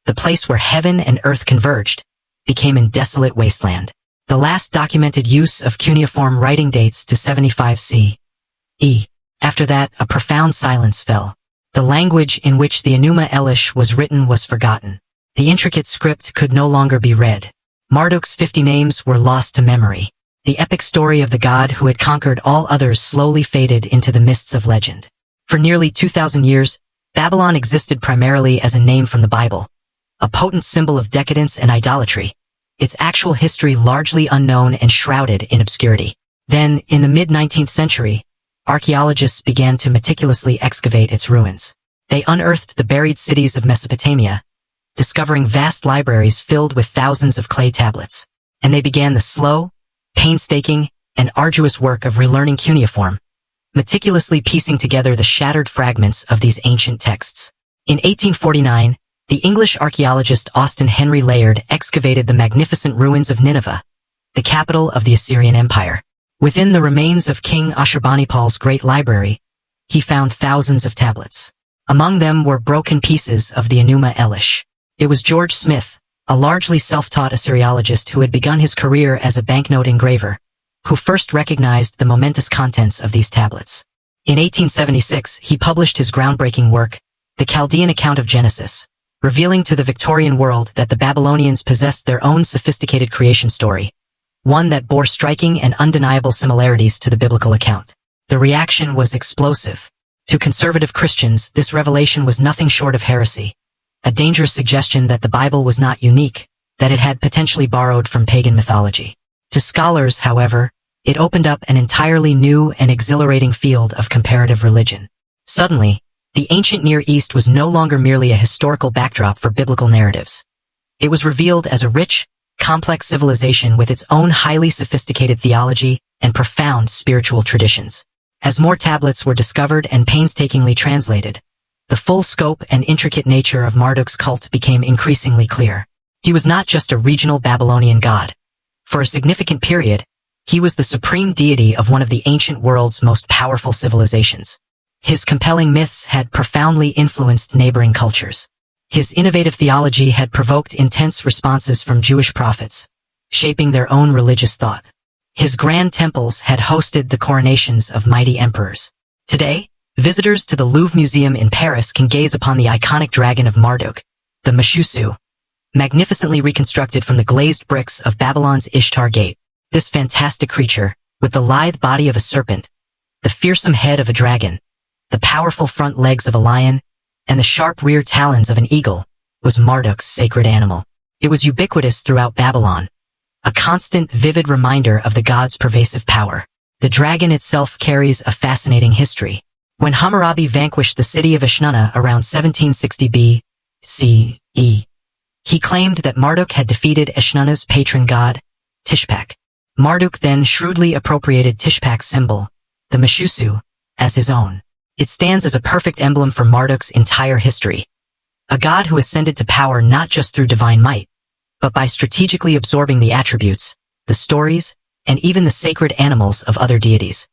the place where heaven and earth converged, became a desolate wasteland. The last documented use of cuneiform writing dates to 75 C.E. After that, a profound silence fell. The language in which the Enuma Elish was written was forgotten. The intricate script could no longer be read. Marduk's 50 names were lost to memory. The epic story of the god who had conquered all others slowly faded into the mists of legend. For nearly 2,000 years, Babylon existed primarily as a name from the Bible, a potent symbol of decadence and idolatry, its actual history largely unknown and shrouded in obscurity. Then, in the mid-19th century, archaeologists began to meticulously excavate its ruins. They unearthed the buried cities of Mesopotamia, discovering vast libraries filled with thousands of clay tablets. And they began the slow, painstaking, and arduous work of relearning cuneiform, meticulously piecing together the shattered fragments of these ancient texts. In 1849, the English archaeologist Austen Henry Layard excavated the magnificent ruins of Nineveh, the capital of the Assyrian Empire. Within the remains of King Ashurbanipal's great library, he found thousands of tablets. Among them were broken pieces of the Enuma Elish. It was George Smith, a largely self-taught Assyriologist who had begun his career as a banknote engraver, who first recognized the momentous contents of these tablets. In 1876, he published his groundbreaking work, The Chaldean Account of Genesis, revealing to the Victorian world that the Babylonians possessed their own sophisticated creation story, one that bore striking and undeniable similarities to the biblical account. The reaction was explosive. To conservative Christians, this revelation was nothing short of heresy, a dangerous suggestion that the Bible was not unique, that it had potentially borrowed from pagan mythology. To scholars, however, it opened up an entirely new and exhilarating field of comparative religion. Suddenly, the ancient Near East was no longer merely a historical backdrop for biblical narratives. It was revealed as a rich, complex civilization with its own highly sophisticated theology and profound spiritual traditions. As more tablets were discovered and painstakingly translated, the full scope and intricate nature of Marduk's cult became increasingly clear. He was not just a regional Babylonian god. For a significant period, he was the supreme deity of one of the ancient world's most powerful civilizations. His compelling myths had profoundly influenced neighboring cultures. His innovative theology had provoked intense responses from Jewish prophets, shaping their own religious thought. His grand temples had hosted the coronations of mighty emperors. Today, visitors to the Louvre Museum in Paris can gaze upon the iconic dragon of Marduk, the Meshusu, magnificently reconstructed from the glazed bricks of Babylon's Ishtar Gate. This fantastic creature, with the lithe body of a serpent, the fearsome head of a dragon, the powerful front legs of a lion, and the sharp rear talons of an eagle, was Marduk's sacred animal. It was ubiquitous throughout Babylon, a constant, vivid reminder of the god's pervasive power. The dragon itself carries a fascinating history. When Hammurabi vanquished the city of Ashnuna around 1760 B.C.E., he claimed that Marduk had defeated Ashnuna's patron god, Tishpak. Marduk then shrewdly appropriated Tishpak's symbol, the Meshusu, as his own. It stands as a perfect emblem for Marduk's entire history. A god who ascended to power not just through divine might, but by strategically absorbing the attributes, the stories, and even the sacred animals of other deities.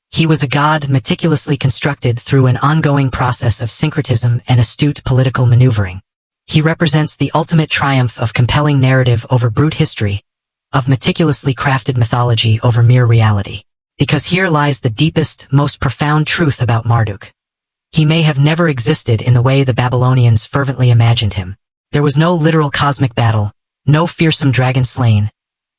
He was a god meticulously constructed through an ongoing process of syncretism and astute political maneuvering. He represents the ultimate triumph of compelling narrative over brute history, of meticulously crafted mythology over mere reality. Because here lies the deepest, most profound truth about Marduk. He may have never existed in the way the Babylonians fervently imagined him. There was no literal cosmic battle, no fearsome dragon slain,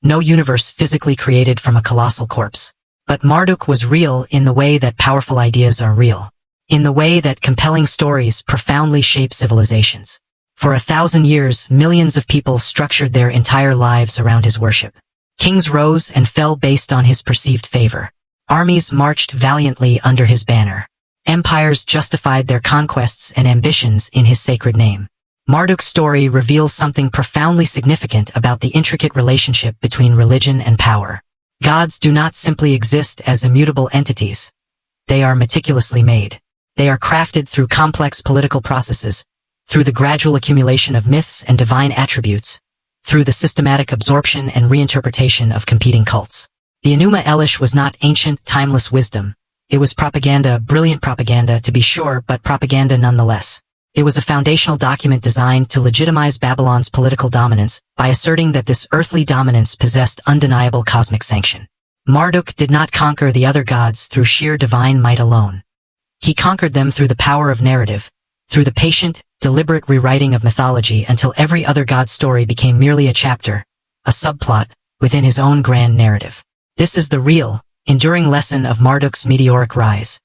no universe physically created from a colossal corpse. But Marduk was real in the way that powerful ideas are real, in the way that compelling stories profoundly shape civilizations. For 1,000 years, millions of people structured their entire lives around his worship. Kings rose and fell based on his perceived favor. Armies marched valiantly under his banner. Empires justified their conquests and ambitions in his sacred name. Marduk's story reveals something profoundly significant about the intricate relationship between religion and power. Gods do not simply exist as immutable entities. They are meticulously made. They are crafted through complex political processes, through the gradual accumulation of myths and divine attributes, through the systematic absorption and reinterpretation of competing cults. The Enuma Elish was not ancient, timeless wisdom. It was propaganda, brilliant propaganda to be sure, but propaganda nonetheless. It was a foundational document designed to legitimize Babylon's political dominance by asserting that this earthly dominance possessed undeniable cosmic sanction. Marduk did not conquer the other gods through sheer divine might alone. He conquered them through the power of narrative, through the patient, deliberate rewriting of mythology until every other god's story became merely a chapter, a subplot, within his own grand narrative. This is the real, enduring lesson of Marduk's meteoric rise.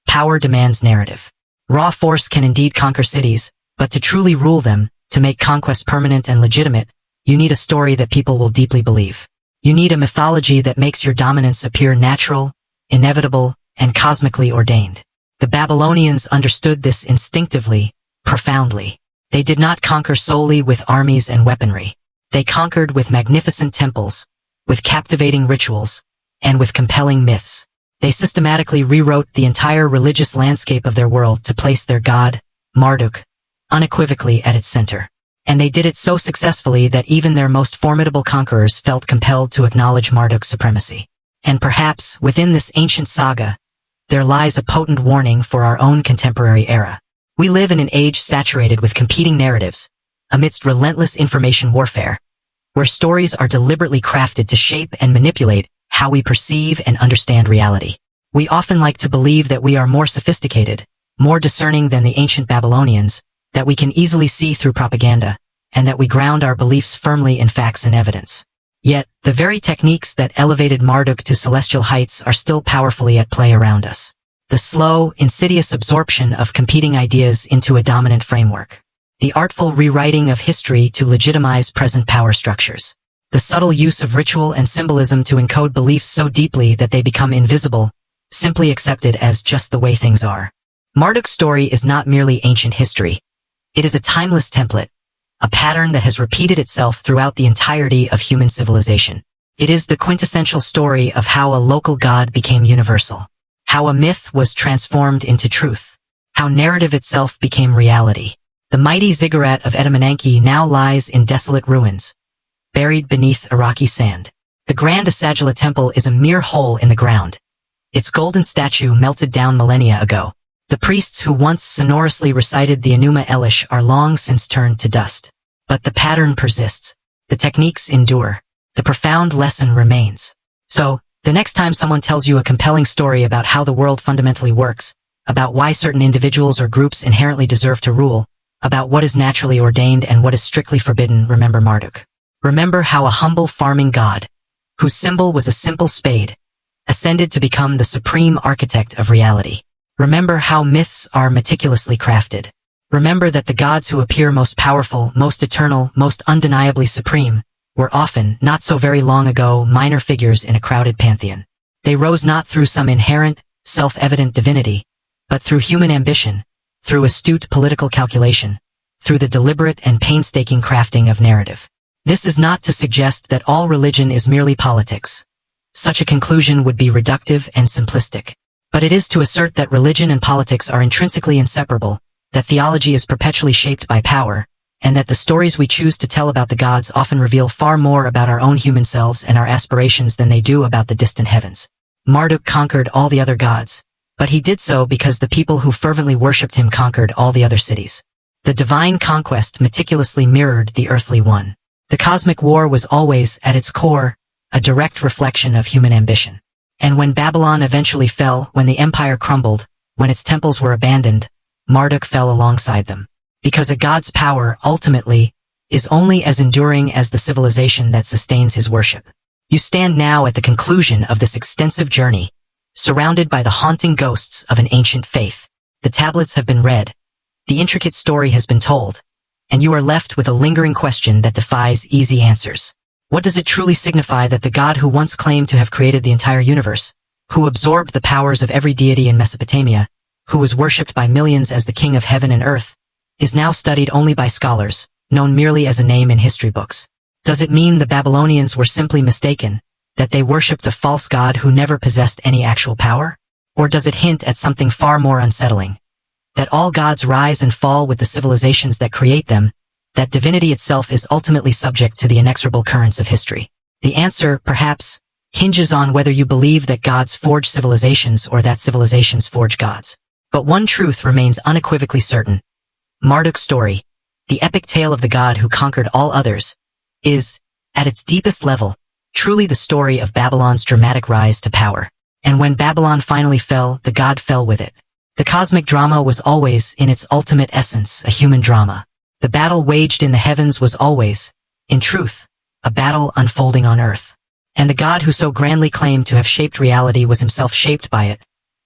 Power demands narrative. Raw force can indeed conquer cities, but to truly rule them, to make conquest permanent and legitimate, you need a story that people will deeply believe. You need a mythology that makes your dominance appear natural, inevitable, and cosmically ordained. The Babylonians understood this instinctively, profoundly. They did not conquer solely with armies and weaponry. They conquered with magnificent temples, with captivating rituals, and with compelling myths. They systematically rewrote the entire religious landscape of their world to place their god, Marduk, unequivocally at its center. And they did it so successfully that even their most formidable conquerors felt compelled to acknowledge Marduk's supremacy. And perhaps, within this ancient saga, there lies a potent warning for our own contemporary era. We live in an age saturated with competing narratives, amidst relentless information warfare, where stories are deliberately crafted to shape and manipulate how we perceive and understand reality. We often like to believe that we are more sophisticated, more discerning than the ancient Babylonians, that we can easily see through propaganda, and that we ground our beliefs firmly in facts and evidence. Yet, the very techniques that elevated Marduk to celestial heights are still powerfully at play around us. The slow, insidious absorption of competing ideas into a dominant framework. The artful rewriting of history to legitimize present power structures. The subtle use of ritual and symbolism to encode beliefs so deeply that they become invisible, simply accepted as just the way things are. Marduk's story is not merely ancient history. It is a timeless template, a pattern that has repeated itself throughout the entirety of human civilization. It is the quintessential story of how a local god became universal, how a myth was transformed into truth, how narrative itself became reality. The mighty ziggurat of Anunnaki now lies in desolate ruins, buried beneath Iraqi sand. The Grand Asagila Temple is a mere hole in the ground, its golden statue melted down millennia ago. The priests who once sonorously recited the Enuma Elish are long since turned to dust. But the pattern persists. The techniques endure. The profound lesson remains. So, the next time someone tells you a compelling story about how the world fundamentally works, about why certain individuals or groups inherently deserve to rule, about what is naturally ordained and what is strictly forbidden, remember Marduk. Remember how a humble farming god, whose symbol was a simple spade, ascended to become the supreme architect of reality. Remember how myths are meticulously crafted. Remember that the gods who appear most powerful, most eternal, most undeniably supreme, were often, not so very long ago, minor figures in a crowded pantheon. They rose not through some inherent, self-evident divinity, but through human ambition, through astute political calculation, through the deliberate and painstaking crafting of narrative. This is not to suggest that all religion is merely politics. Such a conclusion would be reductive and simplistic. But it is to assert that religion and politics are intrinsically inseparable, that theology is perpetually shaped by power, and that the stories we choose to tell about the gods often reveal far more about our own human selves and our aspirations than they do about the distant heavens. Marduk conquered all the other gods, but he did so because the people who fervently worshipped him conquered all the other cities. The divine conquest meticulously mirrored the earthly one. The cosmic war was always, at its core, a direct reflection of human ambition. And when Babylon eventually fell, when the empire crumbled, when its temples were abandoned, Marduk fell alongside them. Because a god's power, ultimately, is only as enduring as the civilization that sustains his worship. You stand now at the conclusion of this extensive journey, surrounded by the haunting ghosts of an ancient faith. The tablets have been read, the intricate story has been told, and you are left with a lingering question that defies easy answers. What does it truly signify that the God who once claimed to have created the entire universe, who absorbed the powers of every deity in Mesopotamia, who was worshipped by millions as the king of heaven and earth, is now studied only by scholars, known merely as a name in history books? Does it mean the Babylonians were simply mistaken, that they worshipped a false god who never possessed any actual power? Or does it hint at something far more unsettling? That all gods rise and fall with the civilizations that create them, that divinity itself is ultimately subject to the inexorable currents of history. The answer, perhaps, hinges on whether you believe that gods forge civilizations or that civilizations forge gods. But one truth remains unequivocally certain. Marduk's story, the epic tale of the god who conquered all others, is, at its deepest level, truly the story of Babylon's dramatic rise to power. And when Babylon finally fell, the god fell with it. The cosmic drama was always, in its ultimate essence, a human drama. The battle waged in the heavens was always, in truth, a battle unfolding on earth. And the God who so grandly claimed to have shaped reality was himself shaped by it,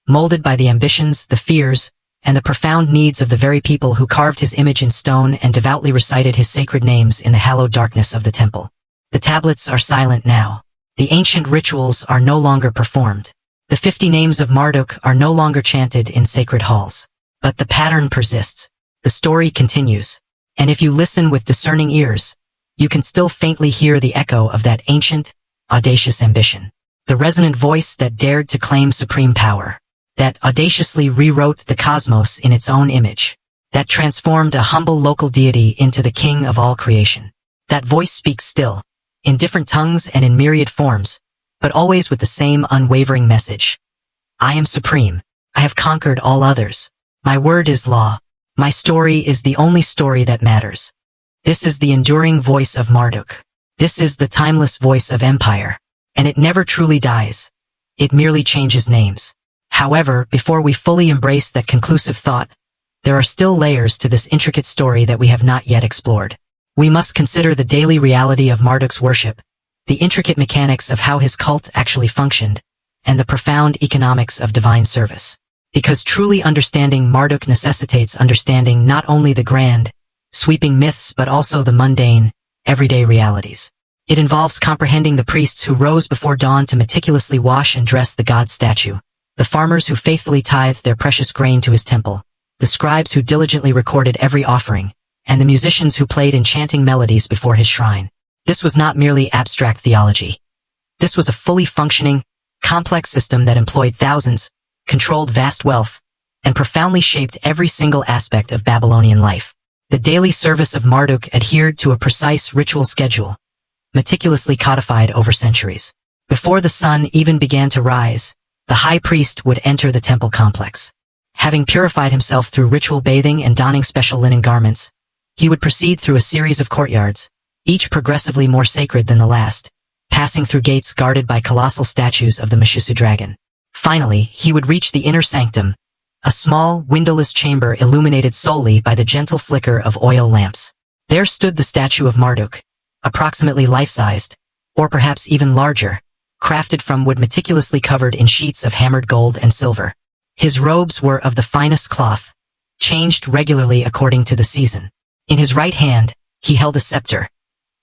molded by the ambitions, the fears, and the profound needs of the very people who carved his image in stone and devoutly recited his sacred names in the hallowed darkness of the temple. The tablets are silent now. The ancient rituals are no longer performed. The 50 names of Marduk are no longer chanted in sacred halls. But the pattern persists. The story continues. And if you listen with discerning ears, you can still faintly hear the echo of that ancient, audacious ambition. The resonant voice that dared to claim supreme power. That audaciously rewrote the cosmos in its own image. That transformed a humble local deity into the king of all creation. That voice speaks still, in different tongues and in myriad forms, but always with the same unwavering message. I am supreme. I have conquered all others. My word is law. My story is the only story that matters. This is the enduring voice of Marduk. This is the timeless voice of empire. And it never truly dies. It merely changes names. However, before we fully embrace that conclusive thought, there are still layers to this intricate story that we have not yet explored. We must consider the daily reality of Marduk's worship, the intricate mechanics of how his cult actually functioned, and the profound economics of divine service. Because truly understanding Marduk necessitates understanding not only the grand, sweeping myths but also the mundane, everyday realities. It involves comprehending the priests who rose before dawn to meticulously wash and dress the god's statue, the farmers who faithfully tithed their precious grain to his temple, the scribes who diligently recorded every offering, and the musicians who played enchanting melodies before his shrine. This was not merely abstract theology. This was a fully functioning, complex system that employed thousands, controlled vast wealth, and profoundly shaped every single aspect of Babylonian life. The daily service of Marduk adhered to a precise ritual schedule, meticulously codified over centuries. Before the sun even began to rise, the high priest would enter the temple complex. Having purified himself through ritual bathing and donning special linen garments, he would proceed through a series of courtyards, each progressively more sacred than the last, passing through gates guarded by colossal statues of the Meshusu dragon. Finally, he would reach the inner sanctum, a small, windowless chamber illuminated solely by the gentle flicker of oil lamps. There stood the statue of Marduk, approximately life-sized, or perhaps even larger, crafted from wood meticulously covered in sheets of hammered gold and silver. His robes were of the finest cloth, changed regularly according to the season. In his right hand, he held a scepter.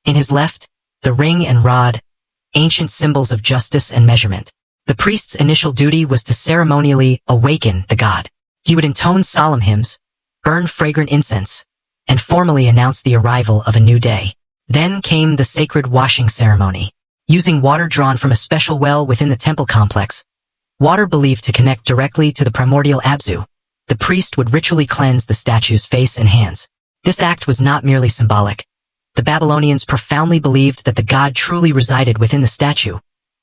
In his left, the ring and rod, ancient symbols of justice and measurement. The priest's initial duty was to ceremonially awaken the god. He would intone solemn hymns, burn fragrant incense, and formally announce the arrival of a new day. Then came the sacred washing ceremony. Using water drawn from a special well within the temple complex, water believed to connect directly to the primordial Abzu, the priest would ritually cleanse the statue's face and hands. This act was not merely symbolic. The Babylonians profoundly believed that the god truly resided within the statue,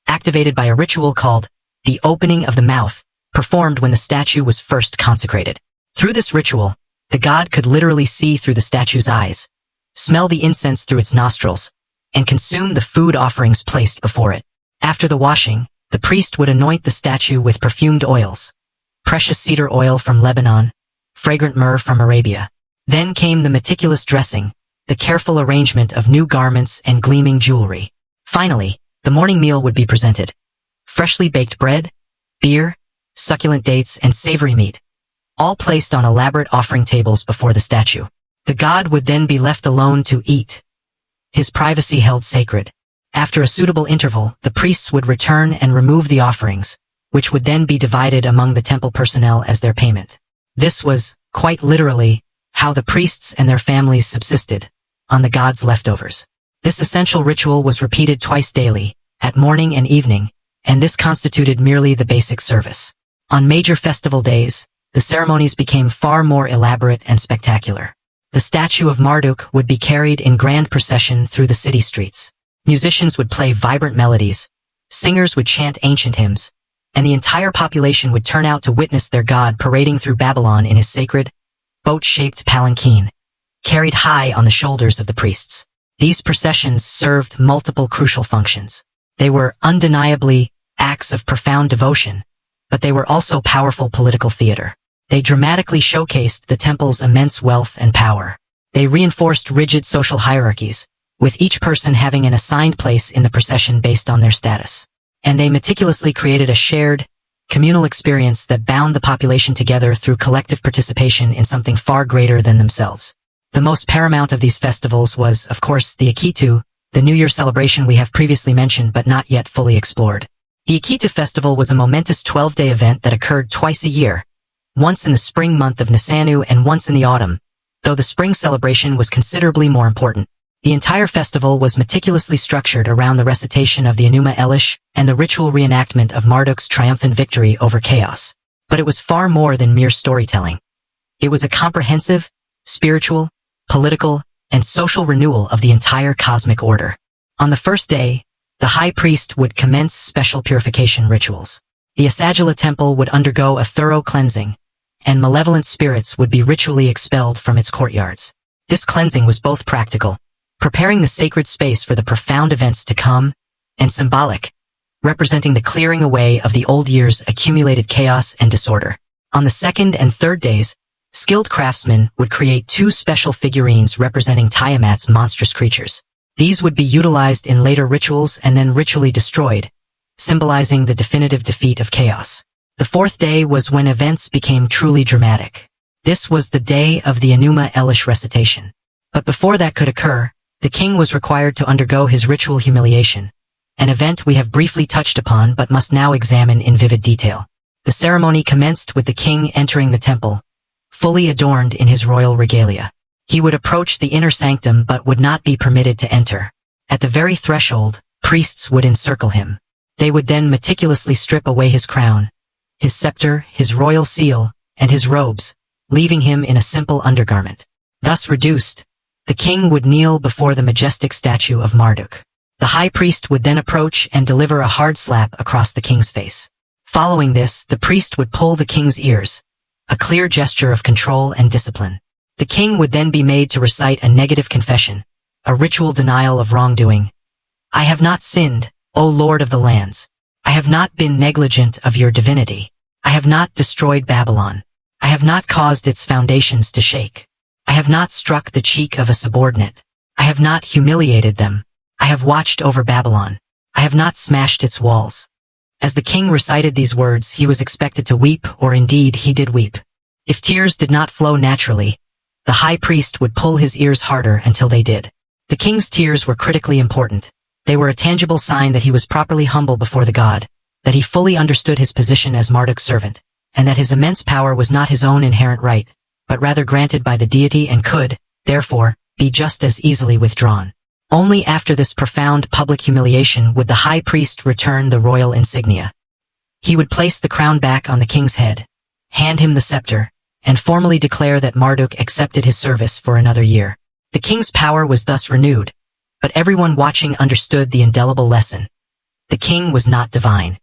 activated by a ritual called the opening of the mouth, performed when the statue was first consecrated. Through this ritual, the god could literally see through the statue's eyes, smell the incense through its nostrils, and consume the food offerings placed before it. After the washing, the priest would anoint the statue with perfumed oils, precious cedar oil from Lebanon, fragrant myrrh from Arabia. Then came the meticulous dressing, the careful arrangement of new garments and gleaming jewelry. Finally, the morning meal would be presented. Freshly baked bread, beer, succulent dates, and savory meat, all placed on elaborate offering tables before the statue. The god would then be left alone to eat, his privacy held sacred. After a suitable interval, the priests would return and remove the offerings, which would then be divided among the temple personnel as their payment. This was, quite literally, how the priests and their families subsisted, on the god's leftovers. This essential ritual was repeated twice daily, at morning and evening, and this constituted merely the basic service. On major festival days, the ceremonies became far more elaborate and spectacular. The statue of Marduk would be carried in grand procession through the city streets. Musicians would play vibrant melodies, singers would chant ancient hymns, and the entire population would turn out to witness their god parading through Babylon in his sacred, boat-shaped palanquin, carried high on the shoulders of the priests. These processions served multiple crucial functions. They were undeniably acts of profound devotion, but they were also powerful political theater. They dramatically showcased the temple's immense wealth and power. They reinforced rigid social hierarchies, with each person having an assigned place in the procession based on their status. And they meticulously created a shared, communal experience that bound the population together through collective participation in something far greater than themselves. The most paramount of these festivals was, of course, the Akitu, the New Year celebration we have previously mentioned but not yet fully explored. The Akitu festival was a momentous 12-day event that occurred twice a year, once in the spring month of Nisanu and once in the autumn, though the spring celebration was considerably more important. The entire festival was meticulously structured around the recitation of the Enuma Elish and the ritual reenactment of Marduk's triumphant victory over chaos. But it was far more than mere storytelling. It was a comprehensive, spiritual, political, and social renewal of the entire cosmic order. On the first day, the high priest would commence special purification rituals. The Asagila temple would undergo a thorough cleansing, and malevolent spirits would be ritually expelled from its courtyards. This cleansing was both practical, preparing the sacred space for the profound events to come, and symbolic, representing the clearing away of the old year's accumulated chaos and disorder. On the second and third days, skilled craftsmen would create two special figurines representing Tiamat's monstrous creatures. These would be utilized in later rituals and then ritually destroyed, symbolizing the definitive defeat of chaos. The fourth day was when events became truly dramatic. This was the day of the Enuma Elish recitation. But before that could occur, The king was required to undergo his ritual humiliation, an event we have briefly touched upon but must now examine in vivid detail. The ceremony commenced with the king entering the temple, fully adorned in his royal regalia. He would approach the inner sanctum but would not be permitted to enter. At the very threshold, priests would encircle him. They would then meticulously strip away his crown, his scepter, his royal seal, and his robes, leaving him in a simple undergarment. Thus reduced, the king would kneel before the majestic statue of Marduk. The high priest would then approach and deliver a hard slap across the king's face. Following this, the priest would pull the king's ears, a clear gesture of control and discipline. The king would then be made to recite a negative confession, a ritual denial of wrongdoing. I have not sinned, O Lord of the lands. I have not been negligent of your divinity. I have not destroyed Babylon. I have not caused its foundations to shake. I have not struck the cheek of a subordinate. I have not humiliated them. I have watched over Babylon. I have not smashed its walls. As the king recited these words, he was expected to weep, or indeed he did weep. If tears did not flow naturally, the high priest would pull his ears harder until they did. The king's tears were critically important. They were a tangible sign that he was properly humble before the god, that he fully understood his position as Marduk's servant, and that his immense power was not his own inherent right, but rather granted by the deity and could, therefore, be just as easily withdrawn. Only after this profound public humiliation would the high priest return the royal insignia. He would place the crown back on the king's head, hand him the scepter, and formally declare that Marduk accepted his service for another year. The king's power was thus renewed, but everyone watching understood the indelible lesson. The king was not divine.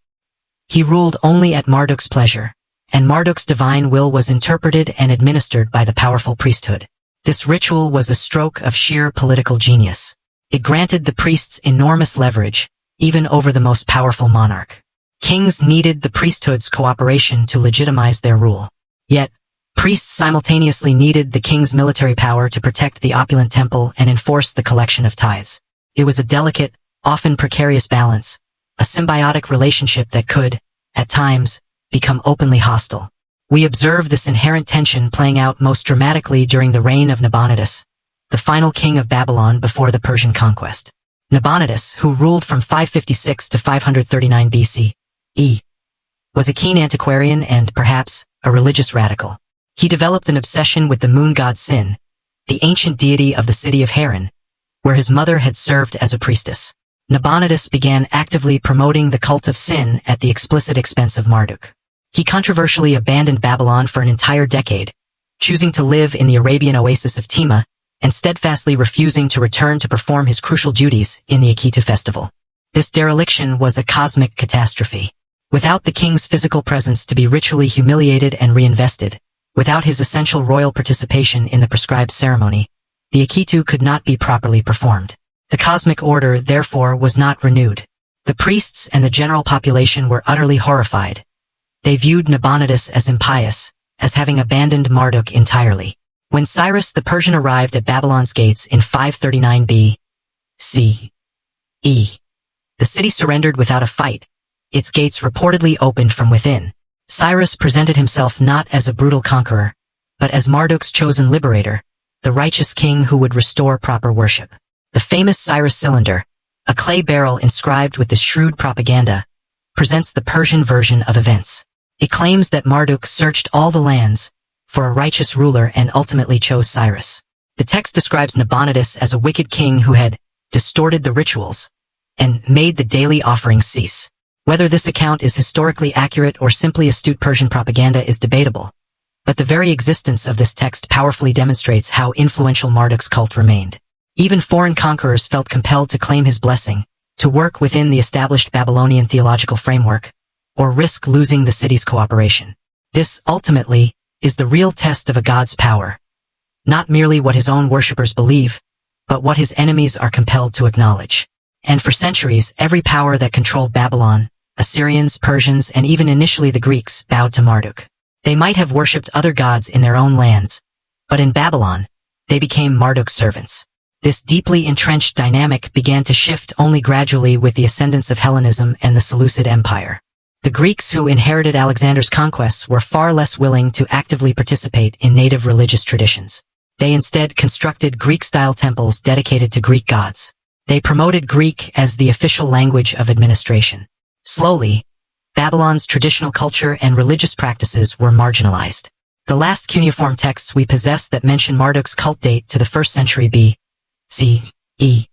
He ruled only at Marduk's pleasure, and Marduk's divine will was interpreted and administered by the powerful priesthood. This ritual was a stroke of sheer political genius. It granted the priests enormous leverage, even over the most powerful monarch. Kings needed the priesthood's cooperation to legitimize their rule. Yet, priests simultaneously needed the king's military power to protect the opulent temple and enforce the collection of tithes. It was a delicate, often precarious balance, a symbiotic relationship that could, at times, become openly hostile. We observe this inherent tension playing out most dramatically during the reign of Nabonidus, the final king of Babylon before the Persian conquest. Nabonidus, who ruled from 556 to 539 BCE, was a keen antiquarian and, perhaps, a religious radical. He developed an obsession with the moon god Sin, the ancient deity of the city of Haran, where his mother had served as a priestess. Nabonidus began actively promoting the cult of Sin at the explicit expense of Marduk. He controversially abandoned Babylon for an entire decade, choosing to live in the Arabian oasis of Tiamat, and steadfastly refusing to return to perform his crucial duties in the Akitu festival. This dereliction was a cosmic catastrophe. Without the king's physical presence to be ritually humiliated and reinvested, without his essential royal participation in the prescribed ceremony, the Akitu could not be properly performed. The cosmic order, therefore, was not renewed. The priests and the general population were utterly horrified. They viewed Nabonidus as impious, as having abandoned Marduk entirely. When Cyrus the Persian arrived at Babylon's gates in 539 B.C.E., the city surrendered without a fight. Its gates reportedly opened from within. Cyrus presented himself not as a brutal conqueror, but as Marduk's chosen liberator, the righteous king who would restore proper worship. The famous Cyrus cylinder, a clay barrel inscribed with this shrewd propaganda, presents the Persian version of events. It claims that Marduk searched all the lands for a righteous ruler and ultimately chose Cyrus. The text describes Nabonidus as a wicked king who had distorted the rituals and made the daily offerings cease. Whether this account is historically accurate or simply astute Persian propaganda is debatable, but the very existence of this text powerfully demonstrates how influential Marduk's cult remained. Even foreign conquerors felt compelled to claim his blessing, to work within the established Babylonian theological framework, or risk losing the city's cooperation. This, ultimately, is the real test of a god's power. Not merely what his own worshippers believe, but what his enemies are compelled to acknowledge. And for centuries, every power that controlled Babylon, Assyrians, Persians, and even initially the Greeks, bowed to Marduk. They might have worshipped other gods in their own lands, but in Babylon, they became Marduk's servants. This deeply entrenched dynamic began to shift only gradually with the ascendance of Hellenism and the Seleucid Empire. The Greeks who inherited Alexander's conquests were far less willing to actively participate in native religious traditions. They instead constructed Greek-style temples dedicated to Greek gods. They promoted Greek as the official language of administration. Slowly, Babylon's traditional culture and religious practices were marginalized. The last cuneiform texts we possess that mention Marduk's cult date to the 1st century B.C.E.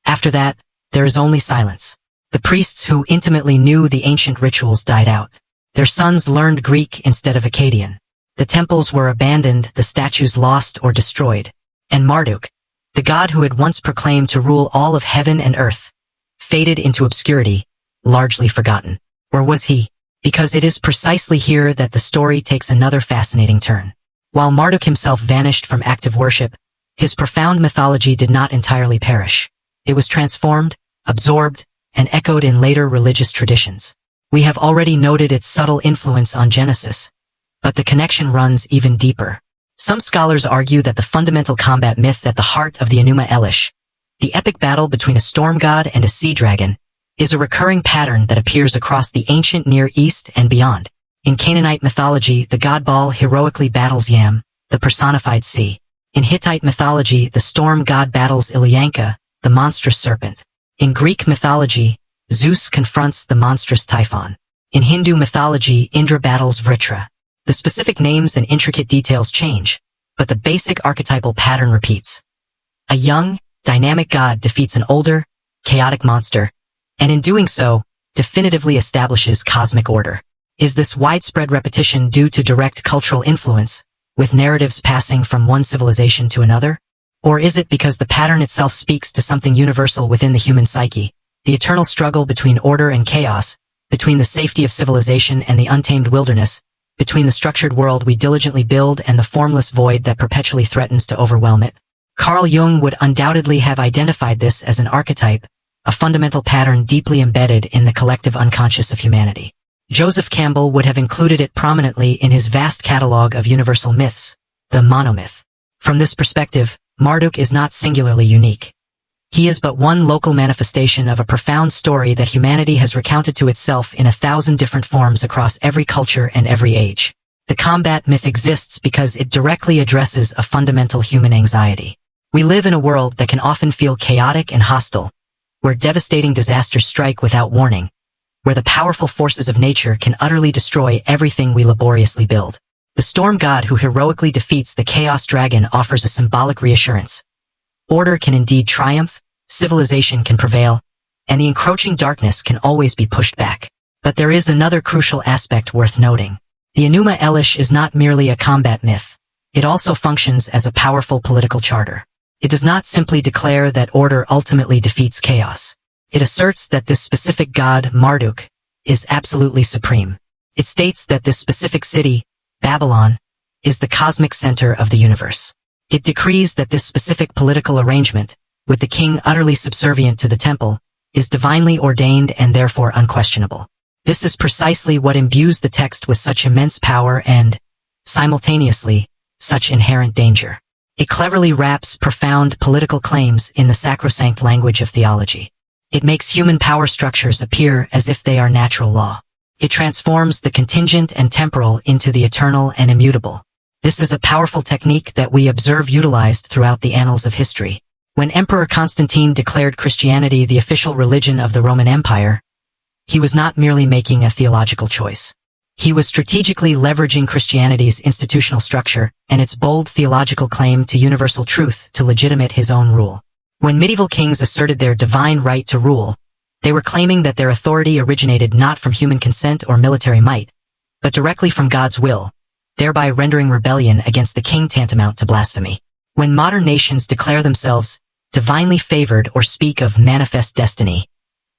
After that, there is only silence. The priests who intimately knew the ancient rituals died out. Their sons learned Greek instead of Akkadian. The temples were abandoned, the statues lost or destroyed. And Marduk, the god who had once proclaimed to rule all of heaven and earth, faded into obscurity, largely forgotten. Or was he? Because it is precisely here that the story takes another fascinating turn. While Marduk himself vanished from active worship, his profound mythology did not entirely perish. It was transformed, absorbed, and echoed in later religious traditions. We have already noted its subtle influence on Genesis, but the connection runs even deeper. Some scholars argue that the fundamental combat myth at the heart of the Enuma Elish, the epic battle between a storm god and a sea dragon, is a recurring pattern that appears across the ancient Near East and beyond. In Canaanite mythology, the god Baal heroically battles Yam, the personified sea. In Hittite mythology, the storm god battles Ilyanka, the monstrous serpent. In Greek mythology, Zeus confronts the monstrous Typhon. In Hindu mythology, Indra battles Vritra. The specific names and intricate details change, but the basic archetypal pattern repeats. A young, dynamic god defeats an older, chaotic monster, and in doing so, definitively establishes cosmic order. Is this widespread repetition due to direct cultural influence, with narratives passing from one civilization to another? Or is it because the pattern itself speaks to something universal within the human psyche, the eternal struggle between order and chaos, between the safety of civilization and the untamed wilderness, between the structured world we diligently build and the formless void that perpetually threatens to overwhelm it? Carl Jung would undoubtedly have identified this as an archetype, a fundamental pattern deeply embedded in the collective unconscious of humanity. Joseph Campbell would have included it prominently in his vast catalog of universal myths, the monomyth. From this perspective, Marduk is not singularly unique. He is but one local manifestation of a profound story that humanity has recounted to itself in 1,000 different forms across every culture and every age. The combat myth exists because it directly addresses a fundamental human anxiety. We live in a world that can often feel chaotic and hostile, where devastating disasters strike without warning, where the powerful forces of nature can utterly destroy everything we laboriously build. The storm god who heroically defeats the chaos dragon offers a symbolic reassurance. Order can indeed triumph, civilization can prevail, and the encroaching darkness can always be pushed back. But there is another crucial aspect worth noting. The Enuma Elish is not merely a combat myth. It also functions as a powerful political charter. It does not simply declare that order ultimately defeats chaos. It asserts that this specific god, Marduk, is absolutely supreme. It states that this specific city, Babylon, is the cosmic center of the universe. It decrees that this specific political arrangement, with the king utterly subservient to the temple, is divinely ordained and therefore unquestionable. This is precisely what imbues the text with such immense power and, simultaneously, such inherent danger. It cleverly wraps profound political claims in the sacrosanct language of theology. It makes human power structures appear as if they are natural law. It transforms the contingent and temporal into the eternal and immutable. This is a powerful technique that we observe utilized throughout the annals of history. When Emperor Constantine declared Christianity the official religion of the Roman Empire, he was not merely making a theological choice. He was strategically leveraging Christianity's institutional structure and its bold theological claim to universal truth to legitimate his own rule. When medieval kings asserted their divine right to rule, they were claiming that their authority originated not from human consent or military might, but directly from God's will, thereby rendering rebellion against the king tantamount to blasphemy. When modern nations declare themselves divinely favored or speak of manifest destiny,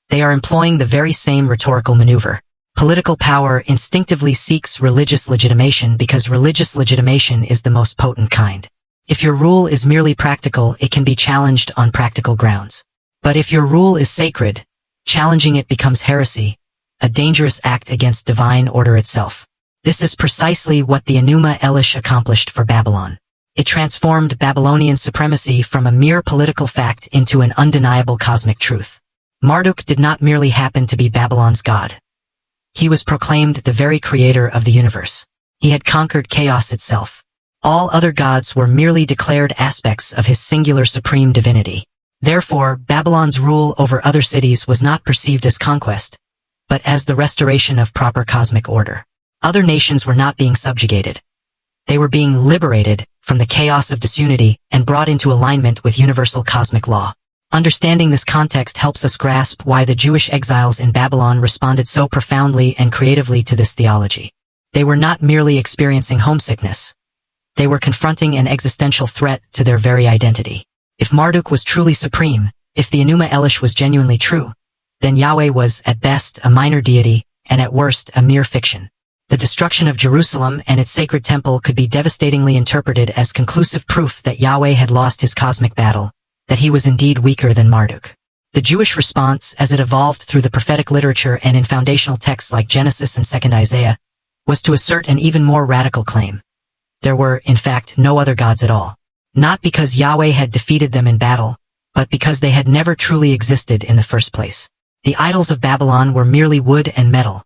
they are employing the very same rhetorical maneuver. Political power instinctively seeks religious legitimation because religious legitimation is the most potent kind. If your rule is merely practical, it can be challenged on practical grounds. But if your rule is sacred, challenging it becomes heresy, a dangerous act against divine order itself. This is precisely what the Enuma Elish accomplished for Babylon. It transformed Babylonian supremacy from a mere political fact into an undeniable cosmic truth. Marduk did not merely happen to be Babylon's god. He was proclaimed the very creator of the universe. He had conquered chaos itself. All other gods were merely declared aspects of his singular supreme divinity. Therefore, Babylon's rule over other cities was not perceived as conquest, but as the restoration of proper cosmic order. Other nations were not being subjugated. They were being liberated from the chaos of disunity and brought into alignment with universal cosmic law. Understanding this context helps us grasp why the Jewish exiles in Babylon responded so profoundly and creatively to this theology. They were not merely experiencing homesickness. They were confronting an existential threat to their very identity. If Marduk was truly supreme, if the Enuma Elish was genuinely true, then Yahweh was, at best, a minor deity, and at worst, a mere fiction. The destruction of Jerusalem and its sacred temple could be devastatingly interpreted as conclusive proof that Yahweh had lost his cosmic battle, that he was indeed weaker than Marduk. The Jewish response, as it evolved through the prophetic literature and in foundational texts like Genesis and 2nd Isaiah, was to assert an even more radical claim. There were, in fact, no other gods at all. Not because Yahweh had defeated them in battle, but because they had never truly existed in the first place. The idols of Babylon were merely wood and metal.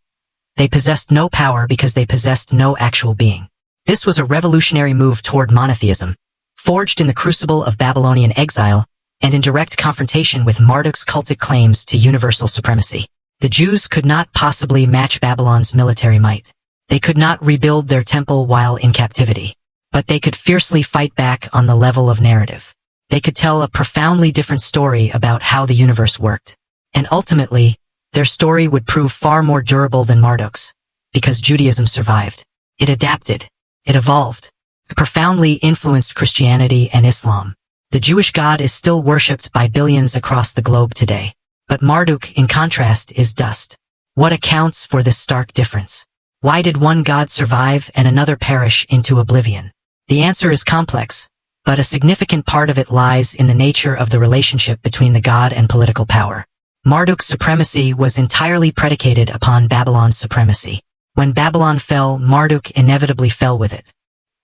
They possessed no power because they possessed no actual being. This was a revolutionary move toward monotheism, forged in the crucible of Babylonian exile and in direct confrontation with Marduk's cultic claims to universal supremacy. The Jews could not possibly match Babylon's military might. They could not rebuild their temple while in captivity. But they could fiercely fight back on the level of narrative. They could tell a profoundly different story about how the universe worked. And ultimately, their story would prove far more durable than Marduk's, because Judaism survived. It adapted. It evolved. It profoundly influenced Christianity and Islam. The Jewish God is still worshipped by billions across the globe today. But Marduk, in contrast, is dust. What accounts for this stark difference? Why did one God survive and another perish into oblivion? The answer is complex, but a significant part of it lies in the nature of the relationship between the god and political power. Marduk's supremacy was entirely predicated upon Babylon's supremacy. When Babylon fell, Marduk inevitably fell with it.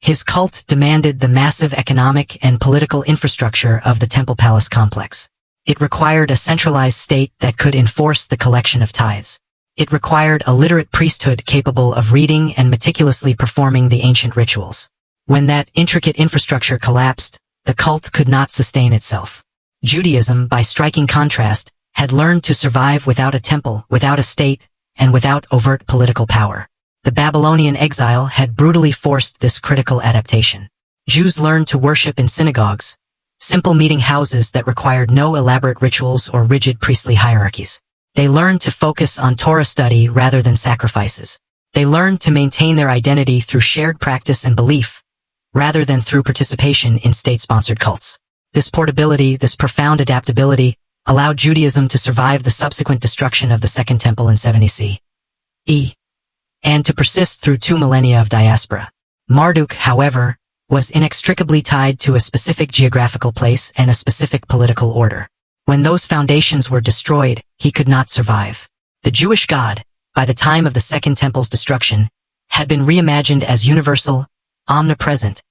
His cult demanded the massive economic and political infrastructure of the Temple Palace complex. It required a centralized state that could enforce the collection of tithes. It required a literate priesthood capable of reading and meticulously performing the ancient rituals. When that intricate infrastructure collapsed, the cult could not sustain itself. Judaism, by striking contrast, had learned to survive without a temple, without a state, and without overt political power. The Babylonian exile had brutally forced this critical adaptation. Jews learned to worship in synagogues, simple meeting houses that required no elaborate rituals or rigid priestly hierarchies. They learned to focus on Torah study rather than sacrifices. They learned to maintain their identity through shared practice and belief, rather than through participation in state-sponsored cults. This portability, this profound adaptability, allowed Judaism to survive the subsequent destruction of the Second Temple in 70 CE, and to persist through 2 millennia of diaspora. Marduk, however, was inextricably tied to a specific geographical place and a specific political order. When those foundations were destroyed, he could not survive. The Jewish God, by the time of the Second Temple's destruction, had been reimagined as universal, omnipresent,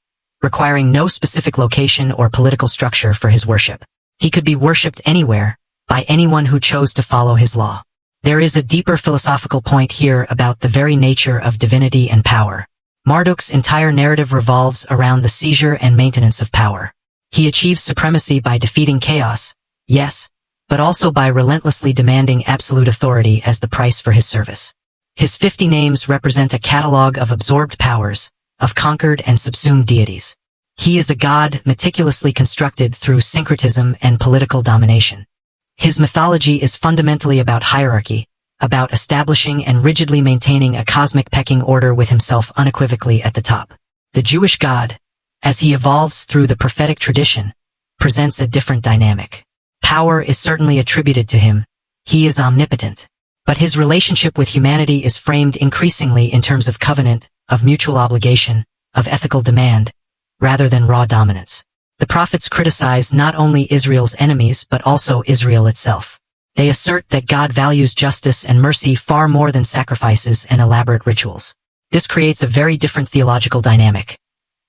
requiring no specific location or political structure for his worship. He could be worshipped anywhere, by anyone who chose to follow his law. There is a deeper philosophical point here about the very nature of divinity and power. Marduk's entire narrative revolves around the seizure and maintenance of power. He achieves supremacy by defeating chaos, yes, but also by relentlessly demanding absolute authority as the price for his service. His 50 names represent a catalog of absorbed powers, of conquered and subsumed deities. He is a god meticulously constructed through syncretism and political domination. His mythology is fundamentally about hierarchy, about establishing and rigidly maintaining a cosmic pecking order with himself unequivocally at the top. The Jewish God, as he evolves through the prophetic tradition, presents a different dynamic. Power is certainly attributed to him. He is omnipotent. But his relationship with humanity is framed increasingly in terms of covenant, of mutual obligation, of ethical demand, rather than raw dominance. The prophets criticize not only Israel's enemies but also Israel itself. They assert that God values justice and mercy far more than sacrifices and elaborate rituals. This creates a very different theological dynamic.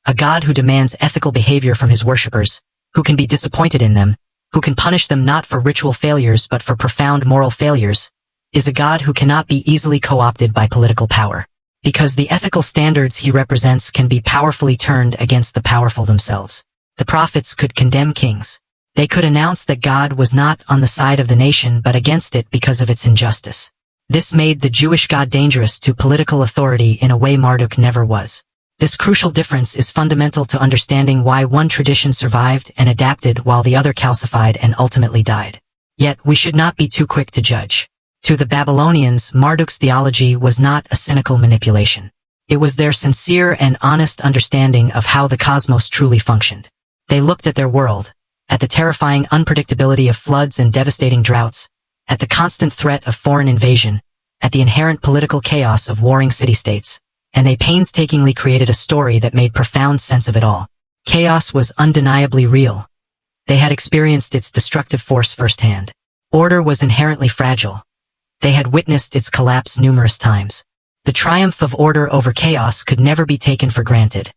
A God who demands ethical behavior from his worshippers, who can be disappointed in them, who can punish them not for ritual failures but for profound moral failures, is a God who cannot be easily co-opted by political power. because the ethical standards he represents can be powerfully turned against the powerful themselves. The prophets could condemn kings. They could announce that God was not on the side of the nation but against it because of its injustice. This made the Jewish God dangerous to political authority in a way Marduk never was. This crucial difference is fundamental to understanding why one tradition survived and adapted while the other calcified and ultimately died. Yet we should not be too quick to judge. To the Babylonians, Marduk's theology was not a cynical manipulation. It was their sincere and honest understanding of how the cosmos truly functioned. They looked at their world, at the terrifying unpredictability of floods and devastating droughts, at the constant threat of foreign invasion, at the inherent political chaos of warring city-states, and they painstakingly created a story that made profound sense of it all. Chaos was undeniably real. They had experienced its destructive force firsthand. Order was inherently fragile. They had witnessed its collapse numerous times. The triumph of order over chaos could never be taken for granted.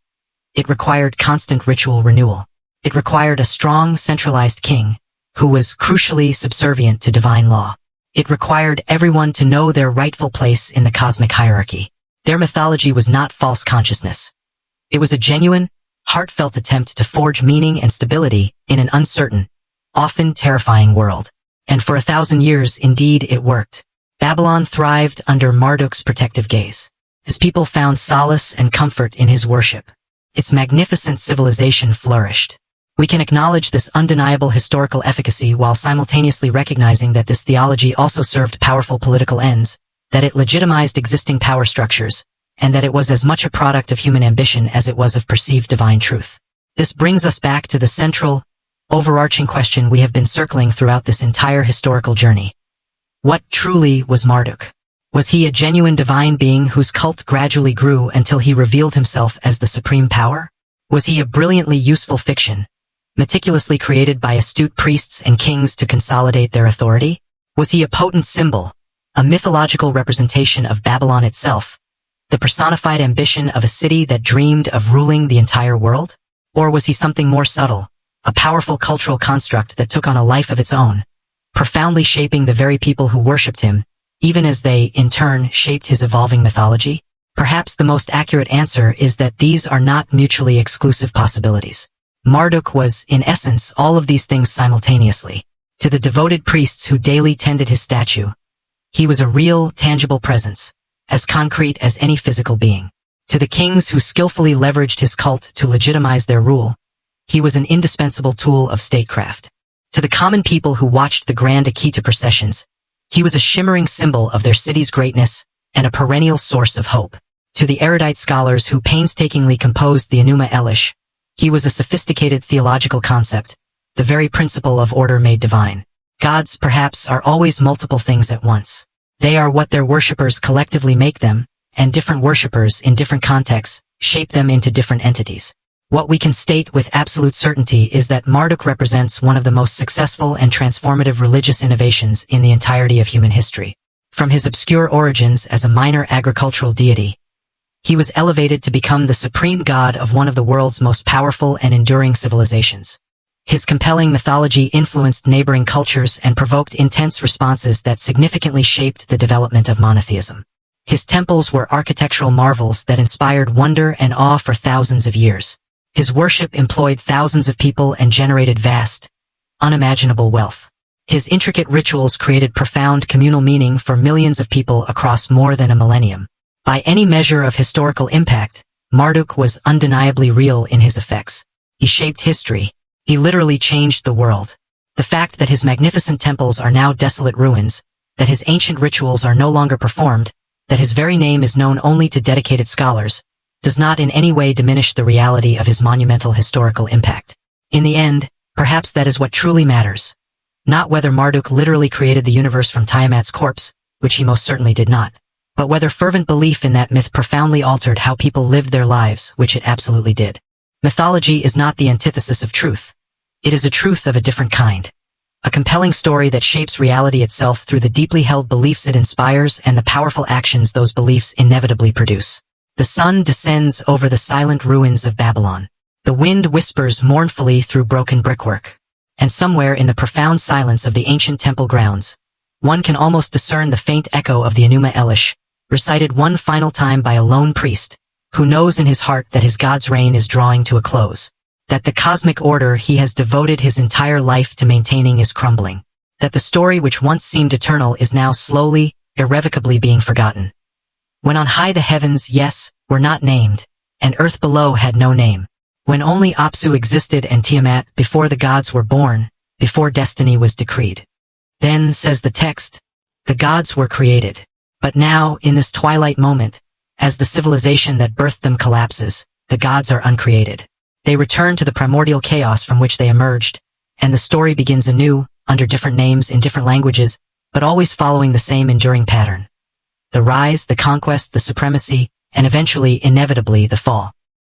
It required constant ritual renewal. It required a strong, centralized king, who was crucially subservient to divine law. It required everyone to know their rightful place in the cosmic hierarchy. Their mythology was not false consciousness. It was a genuine, heartfelt attempt to forge meaning and stability in an uncertain, often terrifying world. And for 1,000 years, indeed, it worked. Babylon thrived under Marduk's protective gaze. His people found solace and comfort in his worship. Its magnificent civilization flourished. We can acknowledge this undeniable historical efficacy while simultaneously recognizing that this theology also served powerful political ends, that it legitimized existing power structures, and that it was as much a product of human ambition as it was of perceived divine truth. This brings us back to the central, overarching question we have been circling throughout this entire historical journey. What truly was Marduk? Was he a genuine divine being whose cult gradually grew until he revealed himself as the supreme power? Was he a brilliantly useful fiction, meticulously created by astute priests and kings to consolidate their authority? Was he a potent symbol, a mythological representation of Babylon itself, the personified ambition of a city that dreamed of ruling the entire world? Or was he something more subtle, a powerful cultural construct that took on a life of its own, profoundly shaping the very people who worshipped him, even as they, in turn, shaped his evolving mythology? Perhaps the most accurate answer is that these are not mutually exclusive possibilities. Marduk was, in essence, all of these things simultaneously. To the devoted priests who daily tended his statue, he was a real, tangible presence, as concrete as any physical being. To the kings who skillfully leveraged his cult to legitimize their rule, he was an indispensable tool of statecraft. To the common people who watched the grand Akitu processions, he was a shimmering symbol of their city's greatness and a perennial source of hope. To the erudite scholars who painstakingly composed the Enuma Elish, he was a sophisticated theological concept, the very principle of order made divine. Gods, perhaps, are always multiple things at once. They are what their worshippers collectively make them, and different worshippers in different contexts shape them into different entities. What we can state with absolute certainty is that Marduk represents one of the most successful and transformative religious innovations in the entirety of human history. From his obscure origins as a minor agricultural deity, he was elevated to become the supreme god of one of the world's most powerful and enduring civilizations. His compelling mythology influenced neighboring cultures and provoked intense responses that significantly shaped the development of monotheism. His temples were architectural marvels that inspired wonder and awe for thousands of years. His worship employed thousands of people and generated vast, unimaginable wealth. His intricate rituals created profound communal meaning for millions of people across more than a millennium. By any measure of historical impact, Marduk was undeniably real in his effects. He shaped history. He literally changed the world. The fact that his magnificent temples are now desolate ruins, that his ancient rituals are no longer performed, that his very name is known only to dedicated scholars, does not in any way diminish the reality of his monumental historical impact. In the end, perhaps that is what truly matters. Not whether Marduk literally created the universe from Tiamat's corpse, which he most certainly did not, but whether fervent belief in that myth profoundly altered how people lived their lives, which it absolutely did. Mythology is not the antithesis of truth. It is a truth of a different kind. A compelling story that shapes reality itself through the deeply held beliefs it inspires and the powerful actions those beliefs inevitably produce. The sun descends over the silent ruins of Babylon. The wind whispers mournfully through broken brickwork. And somewhere in the profound silence of the ancient temple grounds, one can almost discern the faint echo of the Enuma Elish, recited one final time by a lone priest, who knows in his heart that his god's reign is drawing to a close, that the cosmic order he has devoted his entire life to maintaining is crumbling, that the story which once seemed eternal is now slowly, irrevocably being forgotten. When on high the heavens, yes, were not named, and earth below had no name, when only Apsu existed and Tiamat before the gods were born, before destiny was decreed. Then, says the text, the gods were created. But now, in this twilight moment, as the civilization that birthed them collapses, the gods are uncreated. They return to the primordial chaos from which they emerged, and the story begins anew, under different names in different languages, but always following the same enduring pattern. The rise, the conquest, the supremacy, and eventually, inevitably, the fall.